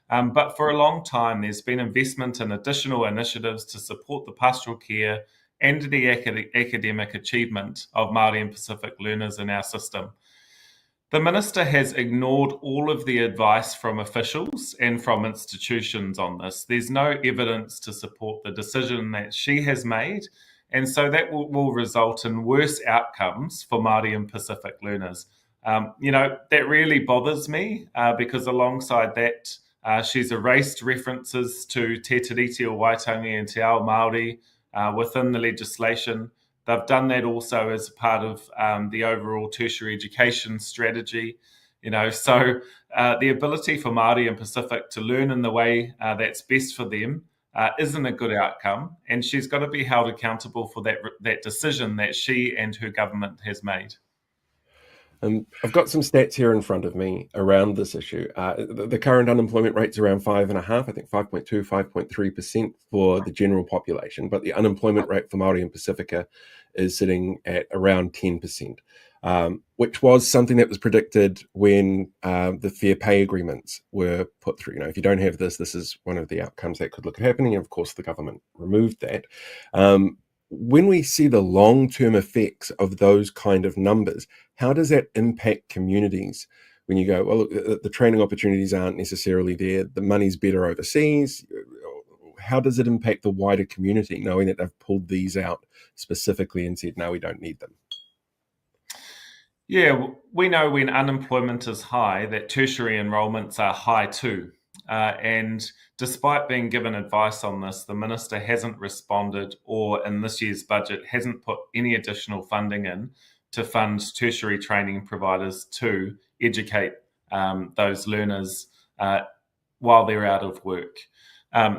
But for a long time, there's been investment in additional initiatives to support the pastoral care and the academic achievement of Māori and Pacific learners in our system. The minister has ignored all of the advice from officials and from institutions on this. There's no evidence to support the decision that she has made, and so that will result in worse outcomes for Māori and Pacific learners. That really bothers me because alongside that, she's erased references to Te Tiriti o Waitangi and Te Ao Māori within the legislation. They've done that also as part of the overall tertiary education strategy. So the ability for Māori and Pacific to learn in the way that's best for them isn't a good outcome, and she's got to be held accountable for that decision that she and her government has made. I've got some stats here in front of me around this issue. The current unemployment rate's around 5.5%, I think 5.2, 5.3% for the general population, but the unemployment rate for Māori and Pacifica is sitting at around 10%, which was something that was predicted when the fair pay agreements were put through. If you don't have this, this is one of the outcomes that could look at happening. And of course, the government removed that. When we see the long-term effects of those kind of numbers, how does that impact communities when you go, well, look, the training opportunities aren't necessarily there, the money's better overseas. How does it impact the wider community, knowing that they've pulled these out specifically and said, no, we don't need them? Yeah, we know when unemployment is high that tertiary enrolments are high too. And despite being given advice on this, the Minister hasn't responded, or in this year's budget hasn't put any additional funding in to fund tertiary training providers to educate those learners while they're out of work.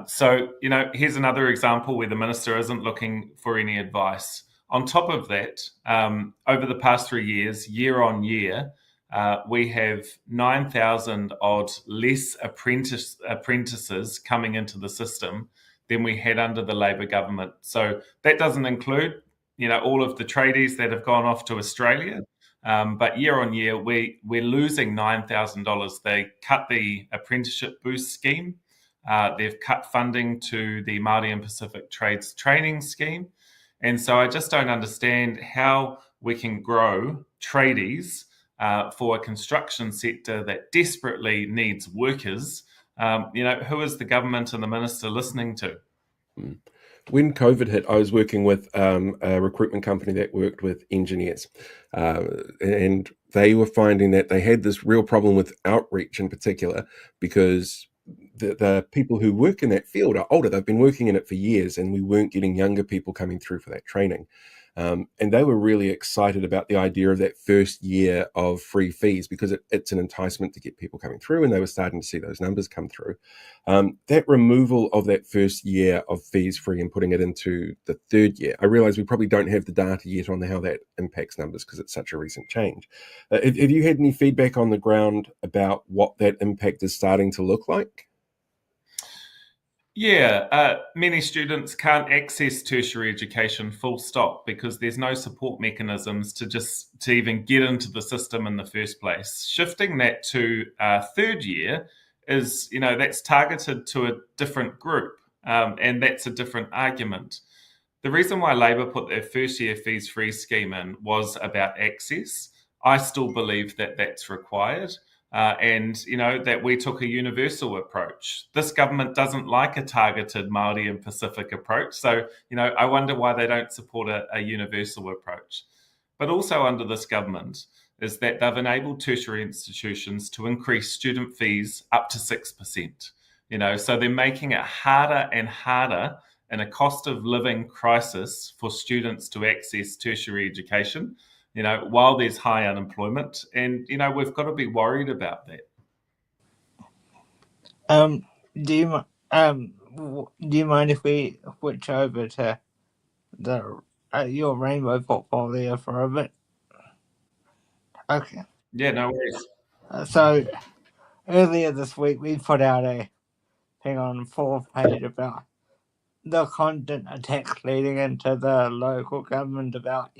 So, here's another example where the Minister isn't looking for any advice. On top of that, over the past 3 years, year on year, we have 9,000 odd less apprentices coming into the system than we had under the Labor government. So that doesn't include, all of the tradies that have gone off to Australia. But year on year, we're losing $9,000. They cut the apprenticeship boost scheme. They've cut funding to the Māori and Pacific Trades Training Scheme. And so I just don't understand how we can grow tradies for a construction sector that desperately needs workers. Who is the government and the Minister listening to? When COVID hit, I was working with a recruitment company that worked with engineers. And they were finding that they had this real problem with outreach in particular, because the people who work in that field are older. They've been working in it for years, and we weren't getting younger people coming through for that training. And they were really excited about the idea of that first year of free fees, because it's an enticement to get people coming through, and they were starting to see those numbers come through. That removal of that first year of fees free and putting it into the third year, I realize we probably don't have the data yet on how that impacts numbers because it's such a recent change. Have you had any feedback on the ground about what that impact is starting to look like? Yeah, many students can't access tertiary education full stop because there's no support mechanisms to even get into the system in the first place. Shifting that to third year is, that's targeted to a different group, and that's a different argument. The reason why Labor put their first year fees free scheme in was about access. I still believe that that's required. And that we took a universal approach. This government doesn't like a targeted Māori and Pacific approach. So, I wonder why they don't support a universal approach. But also under this government is that they've enabled tertiary institutions to increase student fees up to 6%. So they're making it harder and harder in a cost of living crisis for students to access tertiary education, while there's high unemployment. And, we've got to be worried about that. Do you mind if we switch over to your rainbow portfolio for a bit? Okay. Yeah, no worries. So earlier this week, we put out a thing on 4th page about the constant attacks leading into the local government about,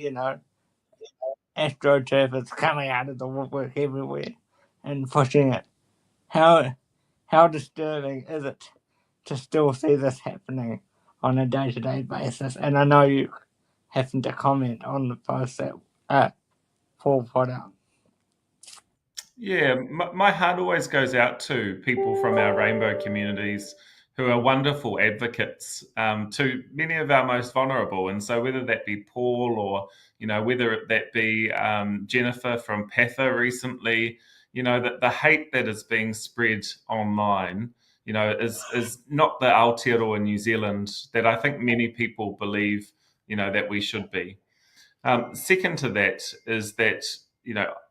astroturfers coming out of the woodwork everywhere and pushing it. How disturbing is it to still see this happening on a day-to-day basis? And I know you happen to comment on the post that Paul put out. Yeah, my heart always goes out to people from our rainbow communities who are wonderful advocates to many of our most vulnerable. And so whether that be Paul or, whether that be Jennifer from PATHA recently, that the hate that is being spread online, is not the Aotearoa New Zealand that I think many people believe, that we should be. Second to that is that,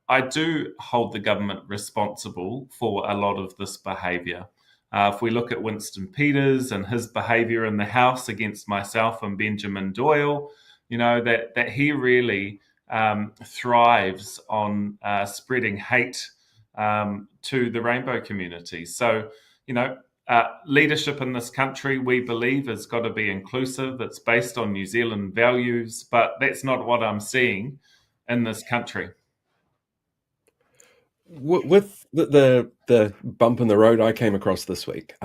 I do hold the government responsible for a lot of this behaviour. If we look at Winston Peters and his behaviour in the House against myself and Benjamin Doyle, that he really thrives on spreading hate to the rainbow community. So, leadership in this country, we believe, has got to be inclusive. It's based on New Zealand values, but that's not what I'm seeing in this country. With the bump in the road I came across this week,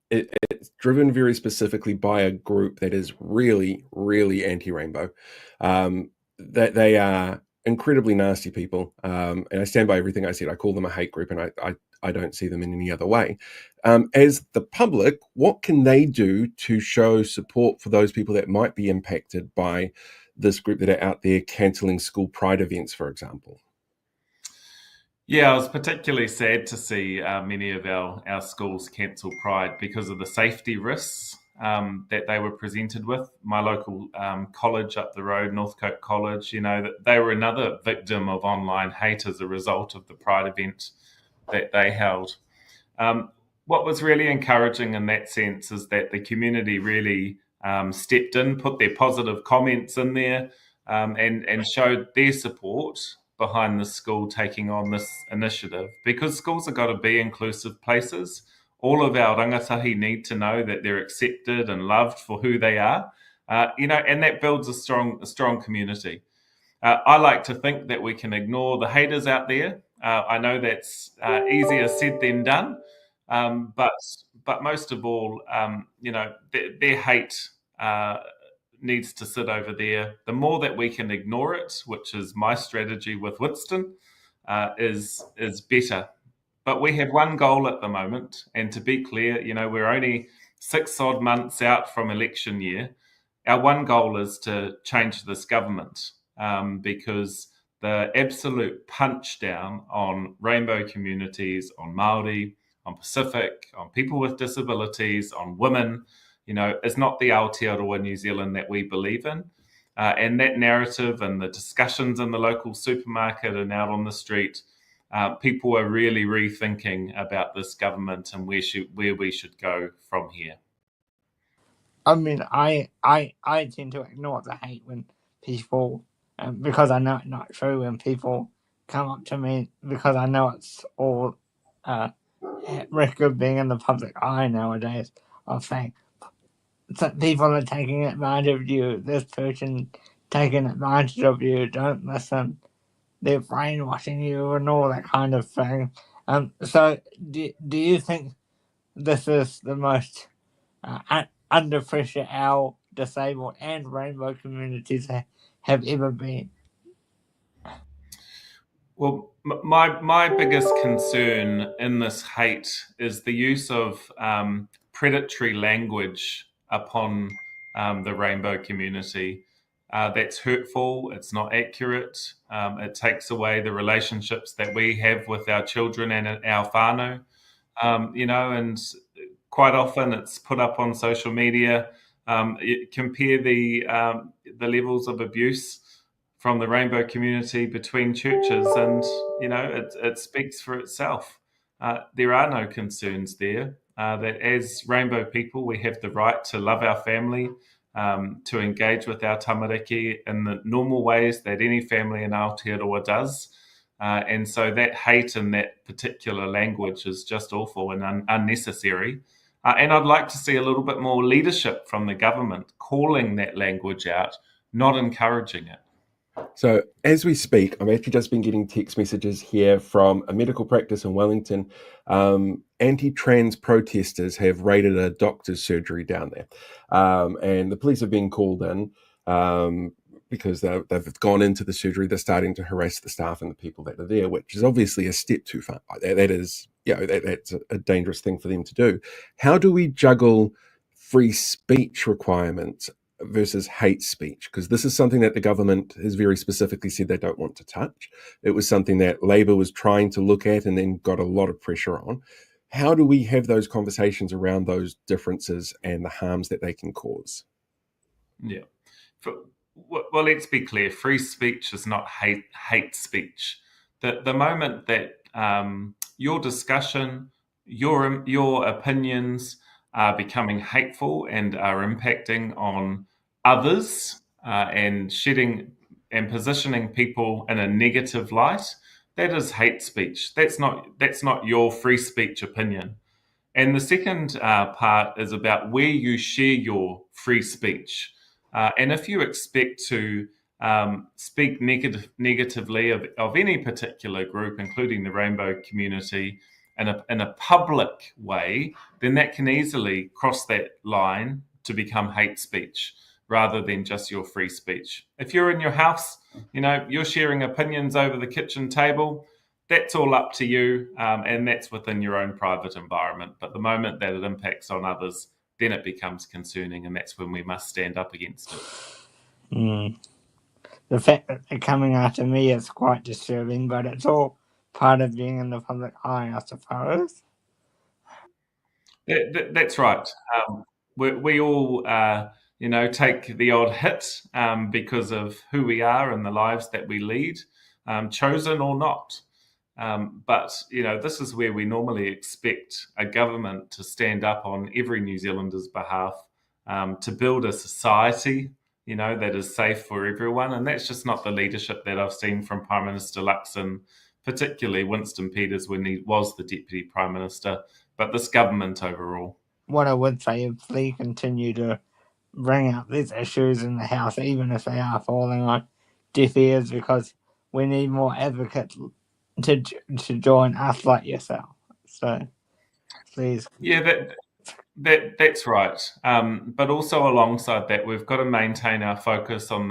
it's driven very specifically by a group that is really, really anti-rainbow. That they are incredibly nasty people, and I stand by everything I said. I call them a hate group, and I don't see them in any other way. As the public, what can they do to show support for those people that might be impacted by this group that are out there cancelling school pride events, for example? Yeah, I was particularly sad to see many of our schools cancel Pride because of the safety risks that they were presented with. My local college up the road, Northcote College, that they were another victim of online hate as a result of the Pride event that they held. What was really encouraging in that sense is that the community really stepped in, put their positive comments in there, and showed their support behind the school taking on this initiative, because schools have got to be inclusive places. All of our rangatahi need to know that they're accepted and loved for who they are, and that builds a strong community. I like to think that we can ignore the haters out there. I know that's easier said than done, but most of all, their hate needs to sit over there. The more that we can ignore it, which is my strategy with Woodston, is better. But we have one goal at the moment, and to be clear, we're only 6 odd months out from election year. Our one goal is to change this government, because the absolute punch down on rainbow communities, on Māori, on Pacific, on people with disabilities, on women, is not the Aotearoa New Zealand that we believe in. And that narrative and the discussions in the local supermarket and out on the street, people are really rethinking about this government and where we should go from here. I mean, I tend to ignore the hate when people, because I know it's not true, when people come up to me, because I know it's all at risk of being in the public eye nowadays, of saying, people are taking advantage of you, this person taking advantage of you, don't listen, they're brainwashing you and all that kind of thing. So do you think this is the most under pressure our disabled and rainbow communities have ever been? Well, my biggest concern in this hate is the use of predatory language upon the rainbow community. That's hurtful, it's not accurate, it takes away the relationships that we have with our children and our whānau, and quite often it's put up on social media. Compare the levels of abuse from the rainbow community between churches, and it speaks for itself. There are no concerns there. That as rainbow people, we have the right to love our family, to engage with our tamariki in the normal ways that any family in Aotearoa does. And so that hate and that particular language is just awful and unnecessary. And I'd like to see a little bit more leadership from the government calling that language out, not encouraging it. So as we speak, I've actually just been getting text messages here from a medical practice in Wellington. Anti-trans protesters have raided a doctor's surgery down there. And the police have been called in because they've gone into the surgery. They're starting to harass the staff and the people that are there, which is obviously a step too far. That is, that's a dangerous thing for them to do. How do we juggle free speech requirements versus hate speech? Because this is something that the government has very specifically said they don't want to touch. It was something that Labour was trying to look at and then got a lot of pressure on. How do we have those conversations around those differences and the harms that they can cause? Yeah. Well, let's be clear. Free speech is not hate speech. The moment that your discussion, your opinions are becoming hateful and are impacting on others and shedding and positioning people in a negative light, that is hate speech. That's not your free speech opinion. And the second part is about where you share your free speech. And if you expect to speak negatively of any particular group, including the rainbow community, in a public way, then that can easily cross that line to become hate speech, rather than just your free speech. If you're in your house, you're sharing opinions over the kitchen table, that's all up to you, and that's within your own private environment. But the moment that it impacts on others, then it becomes concerning, and that's when we must stand up against it. The fact that they're coming after me is quite disturbing, but it's all part of being in the public eye, I suppose. That's right. We all, take the odd hit because of who we are and the lives that we lead, chosen or not. But this is where we normally expect a government to stand up on every New Zealander's behalf, to build a society, that is safe for everyone. And that's just not the leadership that I've seen from Prime Minister Luxon, particularly Winston Peters when he was the Deputy Prime Minister, but this government overall. What I would say, if they continue to bring up these issues in the House, even if they are falling on deaf ears, because we need more advocates to join us like yourself. So, please. Yeah, that's right. But also alongside that, we've got to maintain our focus on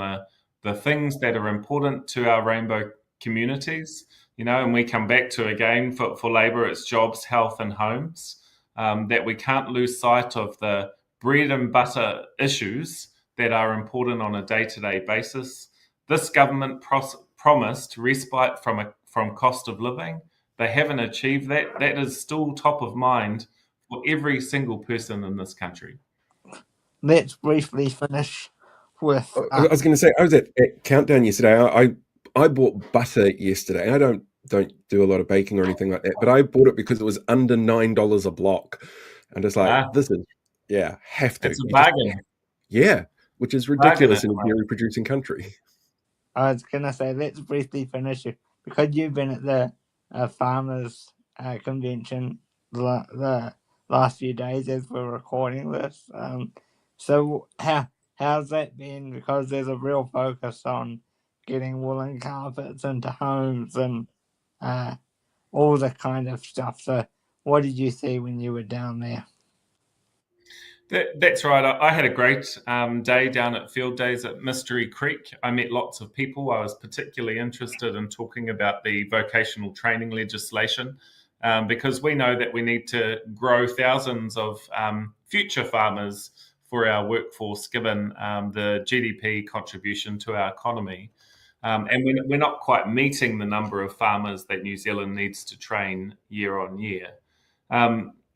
the things that are important to our rainbow communities. And we come back to, again, for Labour, it's jobs, health and homes, that we can't lose sight of the bread and butter issues that are important on a day-to-day basis. This government promised respite from cost of living. They haven't achieved that. That is still top of mind for every single person in this country. Let's briefly finish with... I was going to say, I was at Countdown yesterday. I bought butter yesterday. I don't do a lot of baking or anything like that, but I bought it because it was under $9 a block. And it's like, this is, have to. It's a bargain. Which is ridiculous in a dairy producing country. I was going to say, let's briefly finish it, because you've been at the farmers convention the last few days as we're recording this. So how's that been? Because there's a real focus on getting woolen carpets into homes and all that kind of stuff. So what did you see when you were down there? That's right. I had a great day down at Field Days at Mystery Creek. I met lots of people. I was particularly interested in talking about the vocational training legislation, because we know that we need to grow thousands of future farmers for our workforce, given the GDP contribution to our economy. And we're not quite meeting the number of farmers that New Zealand needs to train year on year.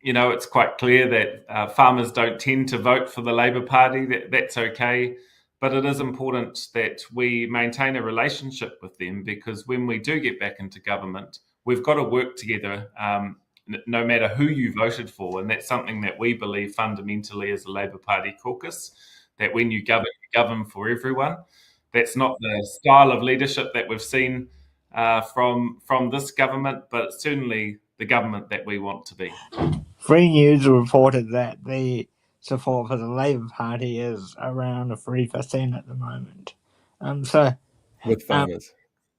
It's quite clear that farmers don't tend to vote for the Labour Party. That's okay. But it is important that we maintain a relationship with them, because when we do get back into government, we've got to work together, no matter who you voted for. And that's something that we believe fundamentally as a Labour Party caucus, that when you govern for everyone. That's not the style of leadership that we've seen from this government, but it's certainly the government that we want to be. Free News reported that the support for the Labour Party is around 3% at the moment. With farmers.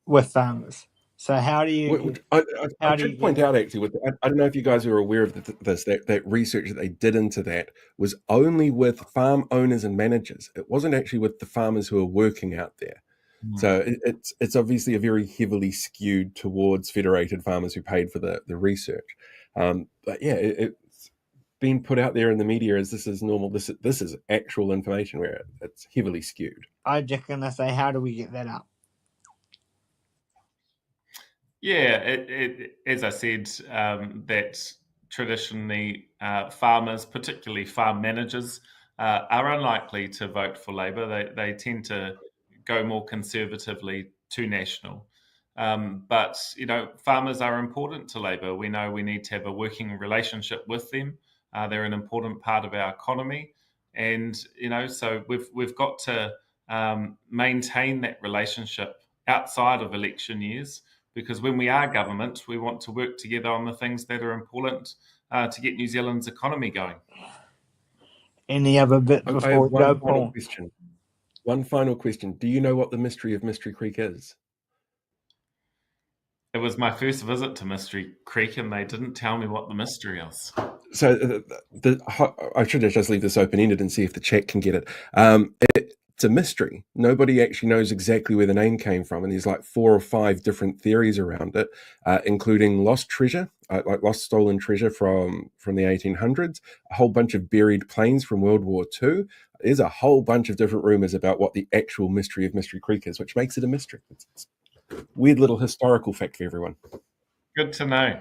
With farmers. So how do you... I should point out, actually, I don't know if you guys are aware of this, that research that they did into that was only with farm owners and managers. It wasn't actually with the farmers who are working out there. So it's obviously a very heavily skewed towards federated farmers who paid for the research. But yeah, it's been put out there in the media as this is normal. This is actual information where it's heavily skewed. I'm just going to say, how do we get that up? Yeah, as I said, that traditionally farmers, particularly farm managers, are unlikely to vote for Labour. They tend to go more conservatively to National. But, farmers are important to Labour. We know we need to have a working relationship with them. They're an important part of our economy. And, so we've got to maintain that relationship outside of election years, because when we are government, we want to work together on the things that are important to get New Zealand's economy going. Any other bit before I have we go, one final Paul? question. One final question. Do you know what the mystery of Mystery Creek is? It was my first visit to Mystery Creek, and they didn't tell me what the mystery is. So I should just leave this open-ended and see if the chat can get it. it's a mystery. Nobody actually knows exactly where the name came from, and there's like 4 or 5 different theories around it, including lost treasure, like lost stolen treasure from the 1800s, a whole bunch of buried planes from World War II. There's a whole bunch of different rumors about what the actual mystery of Mystery Creek is, which makes it a mystery. It's a weird little historical fact for everyone. Good to know.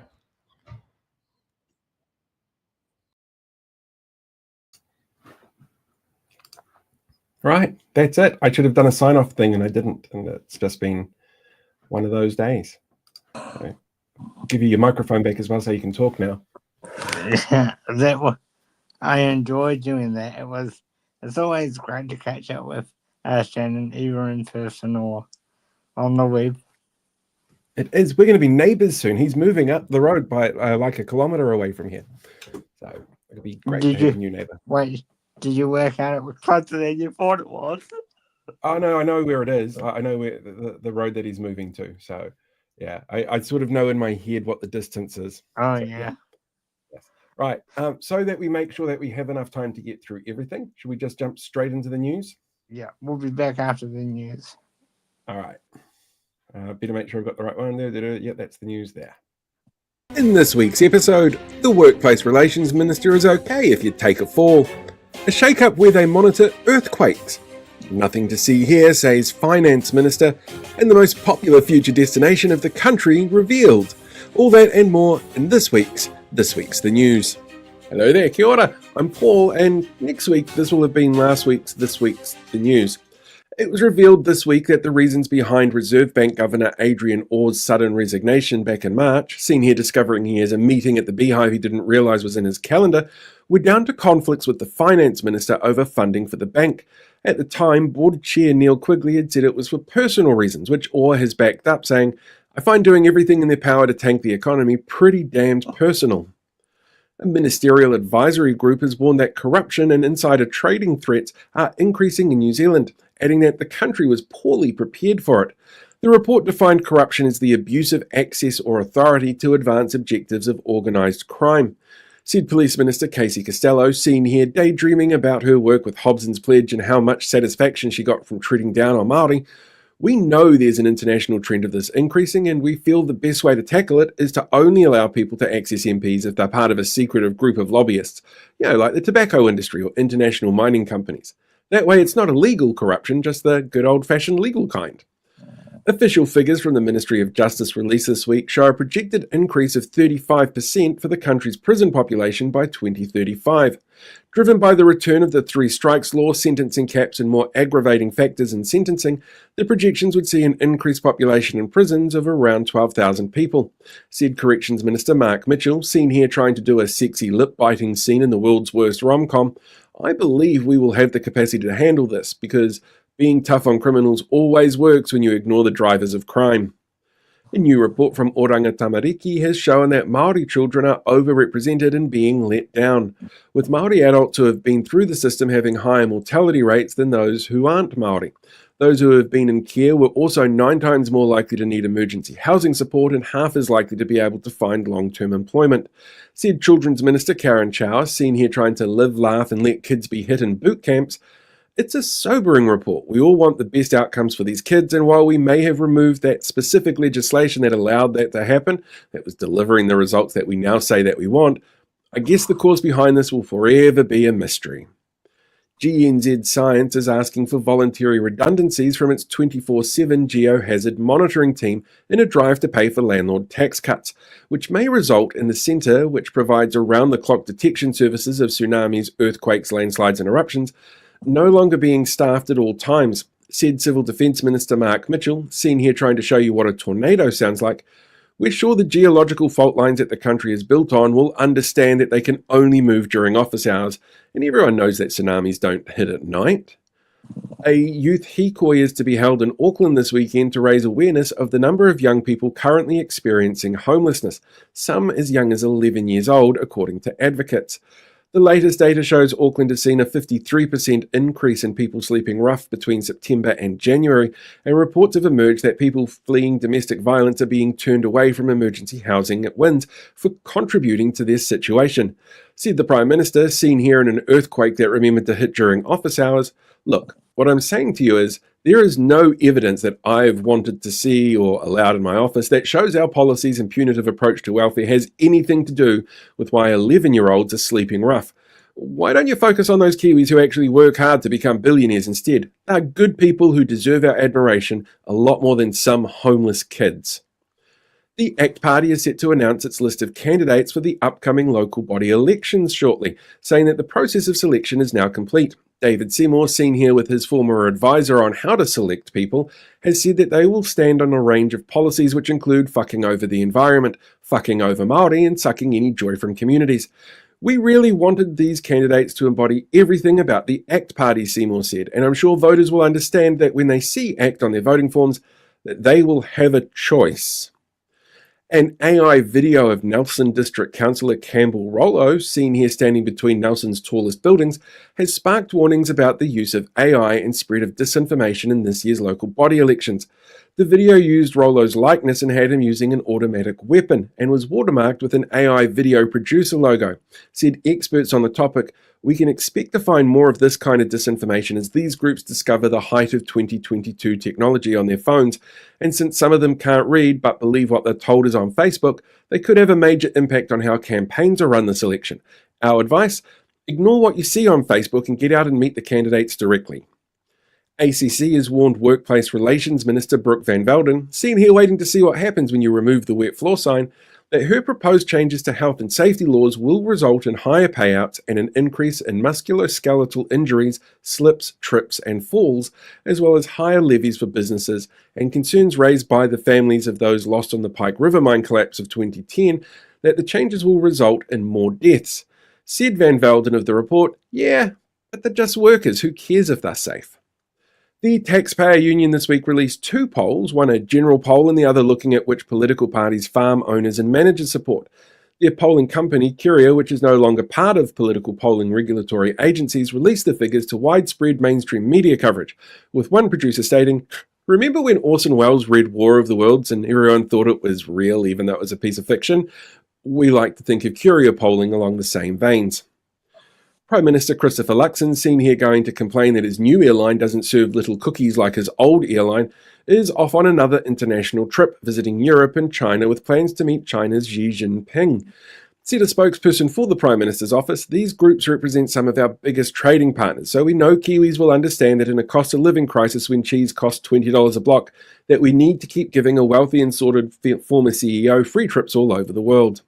Right, that's it. I should have done a sign-off thing, and I didn't, and it's just been one of those days. So, I'll give you your microphone back as well, so you can talk now. Yeah, I enjoyed doing that. It's always great to catch up with Shanan, either in person or on the web. It is. We're going to be neighbours soon. He's moving up the road by like a kilometre away from here, so it'll be great to have a new neighbour. Wait, did you work out it was closer than you thought it was? Oh no, I know where it is. I know where the road that he's moving to. So yeah, I sort of know in my head what the distance is. Oh so, yeah. Yes. Right. So that we make sure that we have enough time to get through everything, should we just jump straight into the news? Yeah, we'll be back after the news. All right. Better make sure I've got the right one. There. Yeah, that's the news there. In this week's episode, the Workplace Relations Minister is okay if you take a fall. A shake-up where they monitor earthquakes. Nothing to see here, says Finance Minister, and the most popular future destination of the country revealed. All that and more in this week's The News. Hello there, kia ora. I'm Paul, and next week, this will have been last week's This Week's The News. It was revealed this week that the reasons behind Reserve Bank Governor Adrian Orr's sudden resignation back in March, seen here discovering he has a meeting at the Beehive he didn't realise was in his calendar, were down to conflicts with the Finance Minister over funding for the bank. At the time, Board Chair Neil Quigley had said it was for personal reasons, which Orr has backed up, saying, "I find doing everything in their power to tank the economy pretty damned personal." A ministerial advisory group has warned that corruption and insider trading threats are increasing in New Zealand, adding that the country was poorly prepared for it. The report defined corruption as the abuse of access or authority to advance objectives of organised crime. Said Police Minister Casey Costello, seen here daydreaming about her work with Hobson's Pledge and how much satisfaction she got from treading down on Māori. "We know there's an international trend of this increasing, and we feel the best way to tackle it is to only allow people to access MPs if they're part of a secretive group of lobbyists, like the tobacco industry or international mining companies. That way it's not illegal corruption, just the good old-fashioned legal kind." Official figures from the Ministry of Justice released this week show a projected increase of 35% for the country's prison population by 2035. Driven by the return of the 3 strikes law, sentencing caps and more aggravating factors in sentencing, the projections would see an increased population in prisons of around 12,000 people, said Corrections Minister Mark Mitchell, seen here trying to do a sexy lip-biting scene in the world's worst rom-com. "I believe we will have the capacity to handle this because being tough on criminals always works when you ignore the drivers of crime." A new report from Oranga Tamariki has shown that Māori children are overrepresented in being let down, with Māori adults who have been through the system having higher mortality rates than those who aren't Māori. Those who have been in care were also 9 times more likely to need emergency housing support and half as likely to be able to find long-term employment, said Children's Minister Karen Chow, seen here trying to live, laugh and let kids be hit in boot camps. "It's a sobering report. We all want the best outcomes for these kids, and while we may have removed that specific legislation that allowed that to happen, that was delivering the results that we now say that we want, I guess the cause behind this will forever be a mystery." GNZ Science is asking for voluntary redundancies from its 24/7 geohazard monitoring team in a drive to pay for landlord tax cuts, which may result in the centre, which provides around-the-clock detection services of tsunamis, earthquakes, landslides and eruptions, no longer being staffed at all times, said Civil Defence Minister Mark Mitchell, seen here trying to show you what a tornado sounds like. "We're sure the geological fault lines that the country is built on will understand that they can only move during office hours, and everyone knows that tsunamis don't hit at night." A youth hikoi is to be held in Auckland this weekend to raise awareness of the number of young people currently experiencing homelessness, some as young as 11 years old, according to advocates. The latest data shows Auckland has seen a 53% increase in people sleeping rough between September and January, and reports have emerged that people fleeing domestic violence are being turned away from emergency housing at WINZ for contributing to their situation. Said the Prime Minister, seen here in an earthquake that remembered to hit during office hours, "Look, What I'm saying to you is there is no evidence that I've wanted to see or allowed in my office that shows our policies and punitive approach to welfare has anything to do with why 11-year-olds are sleeping rough. Why don't you focus on those Kiwis who actually work hard to become billionaires instead? They're good people who deserve our admiration a lot more than some homeless kids. The ACT Party is set to announce its list of candidates for the upcoming local body elections shortly, saying that the process of selection is now complete. David Seymour, seen here with his former advisor on how to select people, has said that they will stand on a range of policies which include fucking over the environment, fucking over Māori, and sucking any joy from communities. We really wanted these candidates to embody everything about the ACT Party, Seymour said, and I'm sure voters will understand that when they see ACT on their voting forms, that they will have a choice. An AI video of Nelson District Councillor Campbell Rollo, seen here standing between Nelson's tallest buildings, has sparked warnings about the use of AI and spread of disinformation in this year's local body elections. The video used Rollo's likeness and had him using an automatic weapon and was watermarked with an AI video producer logo. Said experts on the topic, we can expect to find more of this kind of disinformation as these groups discover the height of 2022 technology on their phones, and since some of them can't read but believe what they're told is on Facebook, they could have a major impact on how campaigns are run this election. Our advice? Ignore what you see on Facebook and get out and meet the candidates directly. ACC has warned Workplace Relations Minister Brooke Van Velden, seen here waiting to see what happens when you remove the wet floor sign, that her proposed changes to health and safety laws will result in higher payouts and an increase in musculoskeletal injuries, slips, trips and falls, as well as higher levies for businesses, and concerns raised by the families of those lost on the Pike River mine collapse of 2010 that the changes will result in more deaths. Said Van Velden of the report, yeah, but they're just workers, who cares if they're safe? The Taxpayer Union this week released two polls, one a general poll and the other looking at which political parties farm owners and managers support. Their polling company, Curia, which is no longer part of political polling regulatory agencies, released the figures to widespread mainstream media coverage, with one producer stating, "Remember when Orson Welles read War of the Worlds and everyone thought it was real even though it was a piece of fiction? We like to think of Curia polling along the same veins." Prime Minister Christopher Luxon, seen here going to complain that his new airline doesn't serve little cookies like his old airline, is off on another international trip, visiting Europe and China with plans to meet China's Xi Jinping. Said a spokesperson for the Prime Minister's office, these groups represent some of our biggest trading partners, so we know Kiwis will understand that in a cost of living crisis when cheese costs $20 a block, that we need to keep giving a wealthy and sorted former CEO free trips all over the world.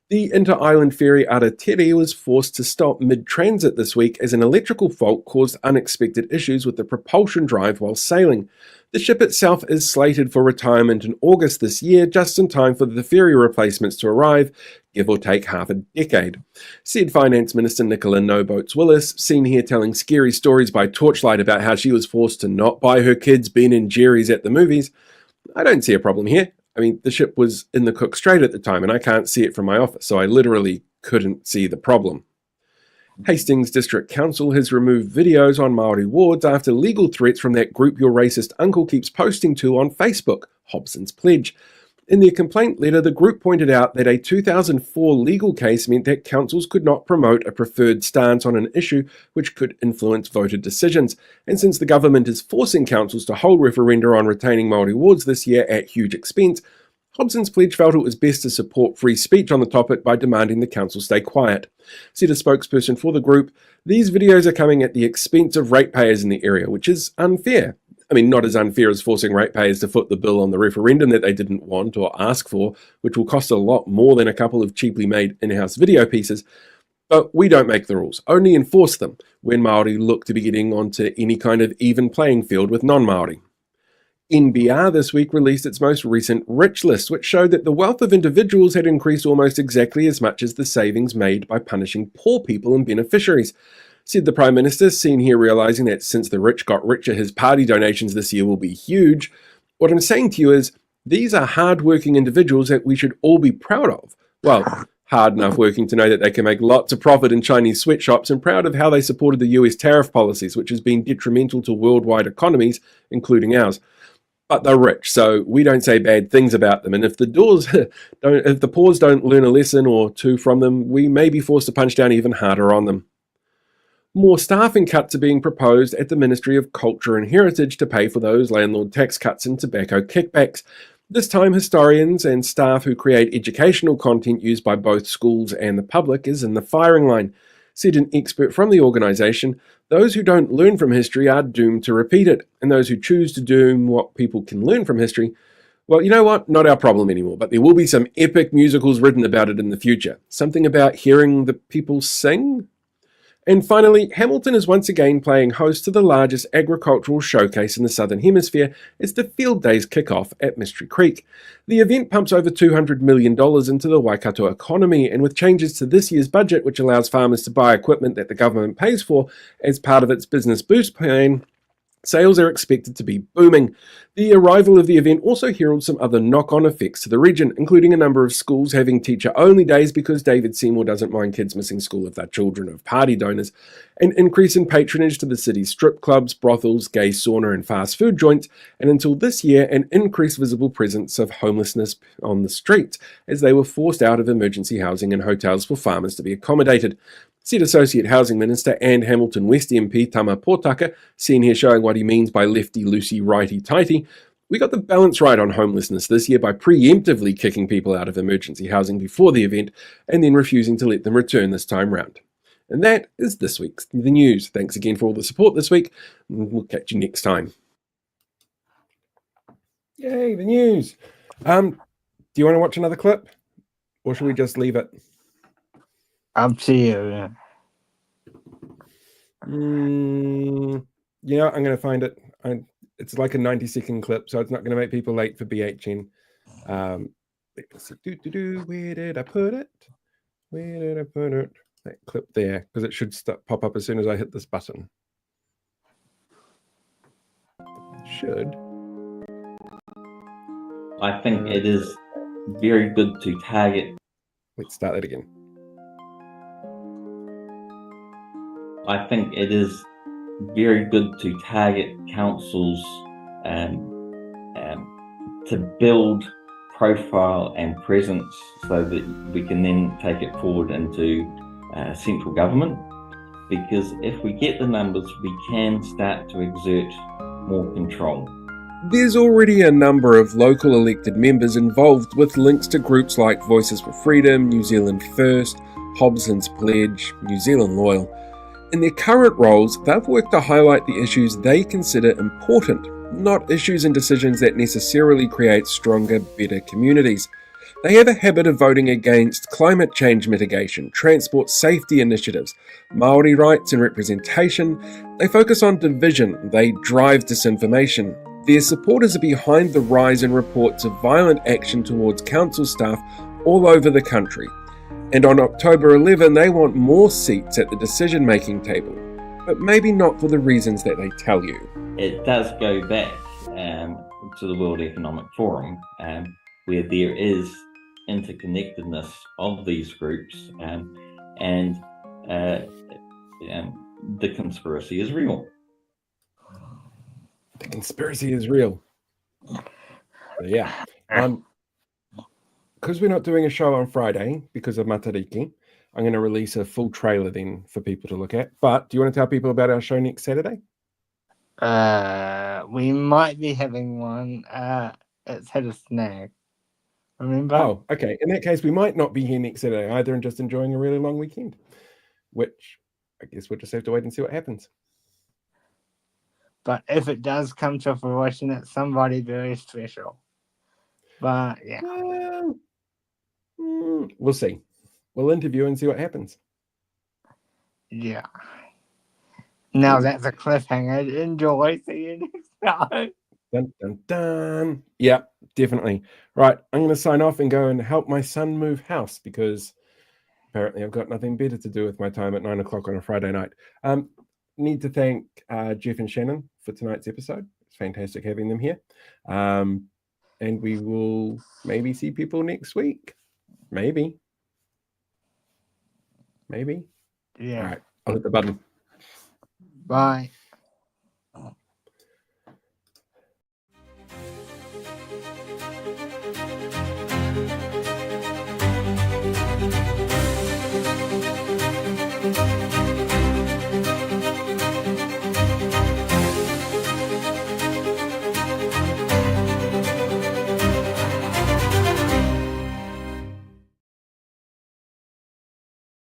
The inter-island ferry Aratere was forced to stop mid-transit this week as an electrical fault caused unexpected issues with the propulsion drive while sailing. The ship itself is slated for retirement in August this year, just in time for the ferry replacements to arrive, give or take half a decade. Said Finance Minister Nicola No Boats Willis, seen here telling scary stories by torchlight about how she was forced to not buy her kids Ben and Jerry's at the movies. I don't see a problem here. I mean, the ship was in the Cook Strait at the time, and I can't see it from my office, so I literally couldn't see the problem. Hastings District Council has removed videos on Māori wards after legal threats from that group your racist uncle keeps posting to on Facebook, Hobson's Pledge. In their complaint letter, the group pointed out that a 2004 legal case meant that councils could not promote a preferred stance on an issue which could influence voter decisions. And since the government is forcing councils to hold referenda on retaining Māori wards this year at huge expense, Hobson's Pledge felt it was best to support free speech on the topic by demanding the council stay quiet. Said a spokesperson for the group, these videos are coming at the expense of ratepayers in the area, which is unfair. I mean, not as unfair as forcing ratepayers to foot the bill on the referendum that they didn't want or ask for, which will cost a lot more than a couple of cheaply made in-house video pieces. But we don't make the rules, only enforce them when Māori look to be getting onto any kind of even playing field with non-Māori. NBR this week released its most recent rich list, which showed that the wealth of individuals had increased almost exactly as much as the savings made by punishing poor people and beneficiaries. Said the Prime Minister, seen here realising that since the rich got richer, his party donations this year will be huge. What I'm saying to you is, these are hard-working individuals that we should all be proud of. Well, hard enough working to know that they can make lots of profit in Chinese sweatshops, and proud of how they supported the US tariff policies, which has been detrimental to worldwide economies, including ours. But they're rich, so we don't say bad things about them. And if the poors don't learn a lesson or two from them, we may be forced to punch down even harder on them. More staffing cuts are being proposed at the Ministry of Culture and Heritage to pay for those landlord tax cuts and tobacco kickbacks. This time, historians and staff who create educational content used by both schools and the public is in the firing line. Said an expert from the organisation, those who don't learn from history are doomed to repeat it, and those who choose to do what people can learn from history, well, you know what? Not our problem anymore, but there will be some epic musicals written about it in the future. Something about hearing the people sing? And finally, Hamilton is once again playing host to the largest agricultural showcase in the Southern Hemisphere as the Field Days kick off at Mystery Creek. The event pumps over $200 million into the Waikato economy, and with changes to this year's budget, which allows farmers to buy equipment that the government pays for as part of its business boost plan, sales are expected to be booming. The arrival of the event also heralds some other knock-on effects to the region, including a number of schools having teacher-only days because David Seymour doesn't mind kids missing school if they're children of party donors, an increase in patronage to the city's strip clubs, brothels, gay sauna and fast food joints, and until this year, an increased visible presence of homelessness on the streets as they were forced out of emergency housing and hotels for farmers to be accommodated. Said Associate Housing Minister and Hamilton West MP Tama Potaka, seen here showing what he means by lefty-loosey, righty-tighty. We got the balance right on homelessness this year by preemptively kicking people out of emergency housing before the event and then refusing to let them return this time round. And that is this week's The News. Thanks again for all the support this week, and we'll catch you next time. Yay, the news! Do you want to watch another clip? Or should we just leave it? Up to you. Yeah, I'm going to find it. It's like a 90-second clip, so it's not going to make people late for BHN. Let's see. Where did I put it? Where did I put it? That clip there, because it should pop up as soon as I hit this button. Should. I think it is very good to target. Let's start that again. I think it is very good to target councils to build profile and presence so that we can then take it forward into central government. Because if we get the numbers, we can start to exert more control. There's already a number of local elected members involved with links to groups like Voices for Freedom, New Zealand First, Hobson's Pledge, New Zealand Loyal. In their current roles, they've worked to highlight the issues they consider important, not issues and decisions that necessarily create stronger, better communities. They have a habit of voting against climate change mitigation, transport safety initiatives, Māori rights and representation. They focus on division, they drive disinformation. Their supporters are behind the rise in reports of violent action towards council staff all over the country. And on October 11, they want more seats at the decision-making table, but maybe not for the reasons that they tell you. It does go back to the World Economic Forum, where there is interconnectedness of these groups, and the conspiracy is real. The conspiracy is real. So yeah. Because we're not doing a show on Friday because of Matariki, I'm going to release a full trailer then for people to look at. But do you want to tell people about our show next Saturday? We might be having one. It's had a snag. Remember? Oh, okay. In that case, we might not be here next Saturday either and just enjoying a really long weekend, which I guess we'll just have to wait and see what happens. But if it does come to fruition, it's somebody very special. But yeah. We'll see. We'll interview and see what happens. Yeah. Now that's a cliffhanger. Enjoy. See you next time. Dun, dun, dun. Yeah, definitely. Right, I'm going to sign off and go and help my son move house because apparently I've got nothing better to do with my time at 9 o'clock on a Friday night. Need to thank Geoff and Shanan for tonight's episode. It's fantastic having them here. And we will maybe see people next week. Maybe. Yeah. All right, I'll hit the button. Bye.